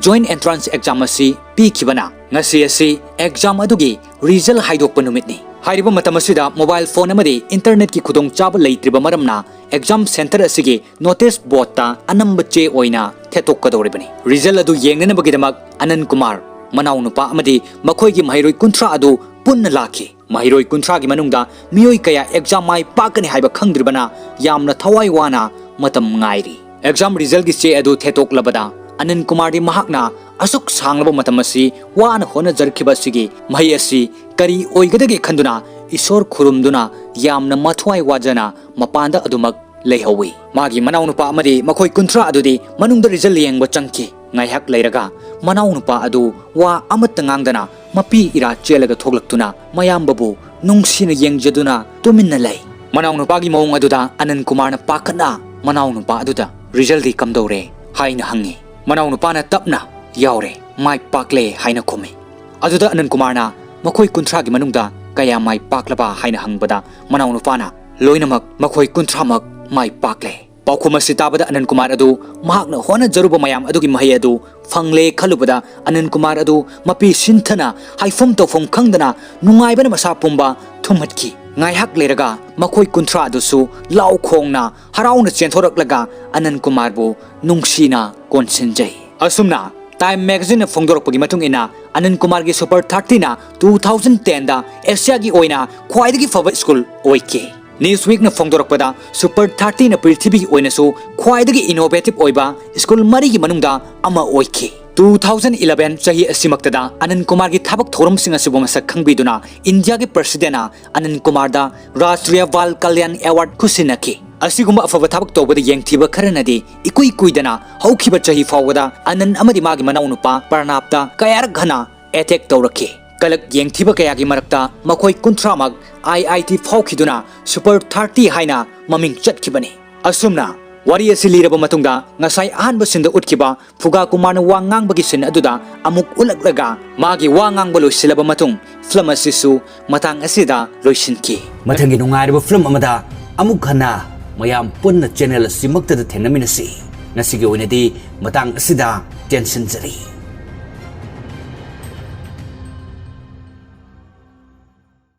joint entrance exam asi pi kibana ngasi asi exam adugi result haidokpa numitni Hairiba matamasida mobile phone amadi internet ki khudong chaba leitriba maramna exam center asigi notice board ta anamba che oina thetok kadoribani result adu yengnana bagidamak Anand Kumar manau nupa amadi makhoi gi mahiroi kuntra adu punna laki mahiroi kuntra gi manungda mioi kaya exam mai pakani haiba khangdribana yamna thawai wana matam ngairi exam result gi che adu thetok labada Anand Kumar di mahakna asuk sanglaba matamasi wana hona jarkhiba sigi mahi asi kari oigadagi khanduna isor khurumduna yamna mathwai wajana mapanda adumak leihawi magi manau nupa amadi makhoi kuntra adudi manungda result yengba changki ngaihak leiraga manau nupa adu wa amatangangdana mapi ira chelaga thoglaktuna mayambabu nungsina yengjaduna tuminna lei manau nupa gi mawung aduda Anand Kumar na pakana manau nupa aduda result di kamdore haina hangi manau nupa na tapna yaure mai pakle haina khomi aduda Anand Kumar na makhoi kuntra gi manungda kaya mai paklaba haina hangbada manau nupa na loinamak makhoi kuntra mak mai pakle paukhuma sitabada Anand Kumar adu mahakna hona jaruba mayam adugi mahi adu fangle khalubada Anand Kumar adu mapi sinthana haifum tofum khangdana nungaibana masa pumba thumhatki ngaihak leraga makhoi kuntra adusu lau khongna harauna chenthораklaga Anand Kumar bu nungsina konsinjai asumna Time magazine phongdorokpagi matung ina Anand Kumar gi super 30 na 2010 da Asia gi oina khwaidagi faba school oike Newsweek na phongdorokpada super 30 na prithvi gi oina su khwaidagi innovative oiba school mari gi manungda ama oike 2011 chahi asimaktada Anand Kumar gi thabak thoram singa sibo masak khangbiduna India gi president Anand Kumar da Rashtriya Bal Kalyan Award kusinaki asigumba afaba thabak tobada yengthiba kharanadi ikui kuidana haukiba chahi fawada Anand amadi magi manau nupa Parnapta kayar ghana attack tawraki kalak yengthiba kayagi marakta makhoi kuntramak IIT fawkhiduna super 30 haina maming chatkibani asumna wari asi liraba matungda ngasai ahanba sinda utkiba Fuga Kumar na wangang bagi sin aduda amuk ulaglaga magi wangang balo silaba matung film asisu matang asida loisinki Mathangi nungairiba film amada amuk hana mayam punna channel asimaktada thennaminasi nasigi oinadi matang asida tension jari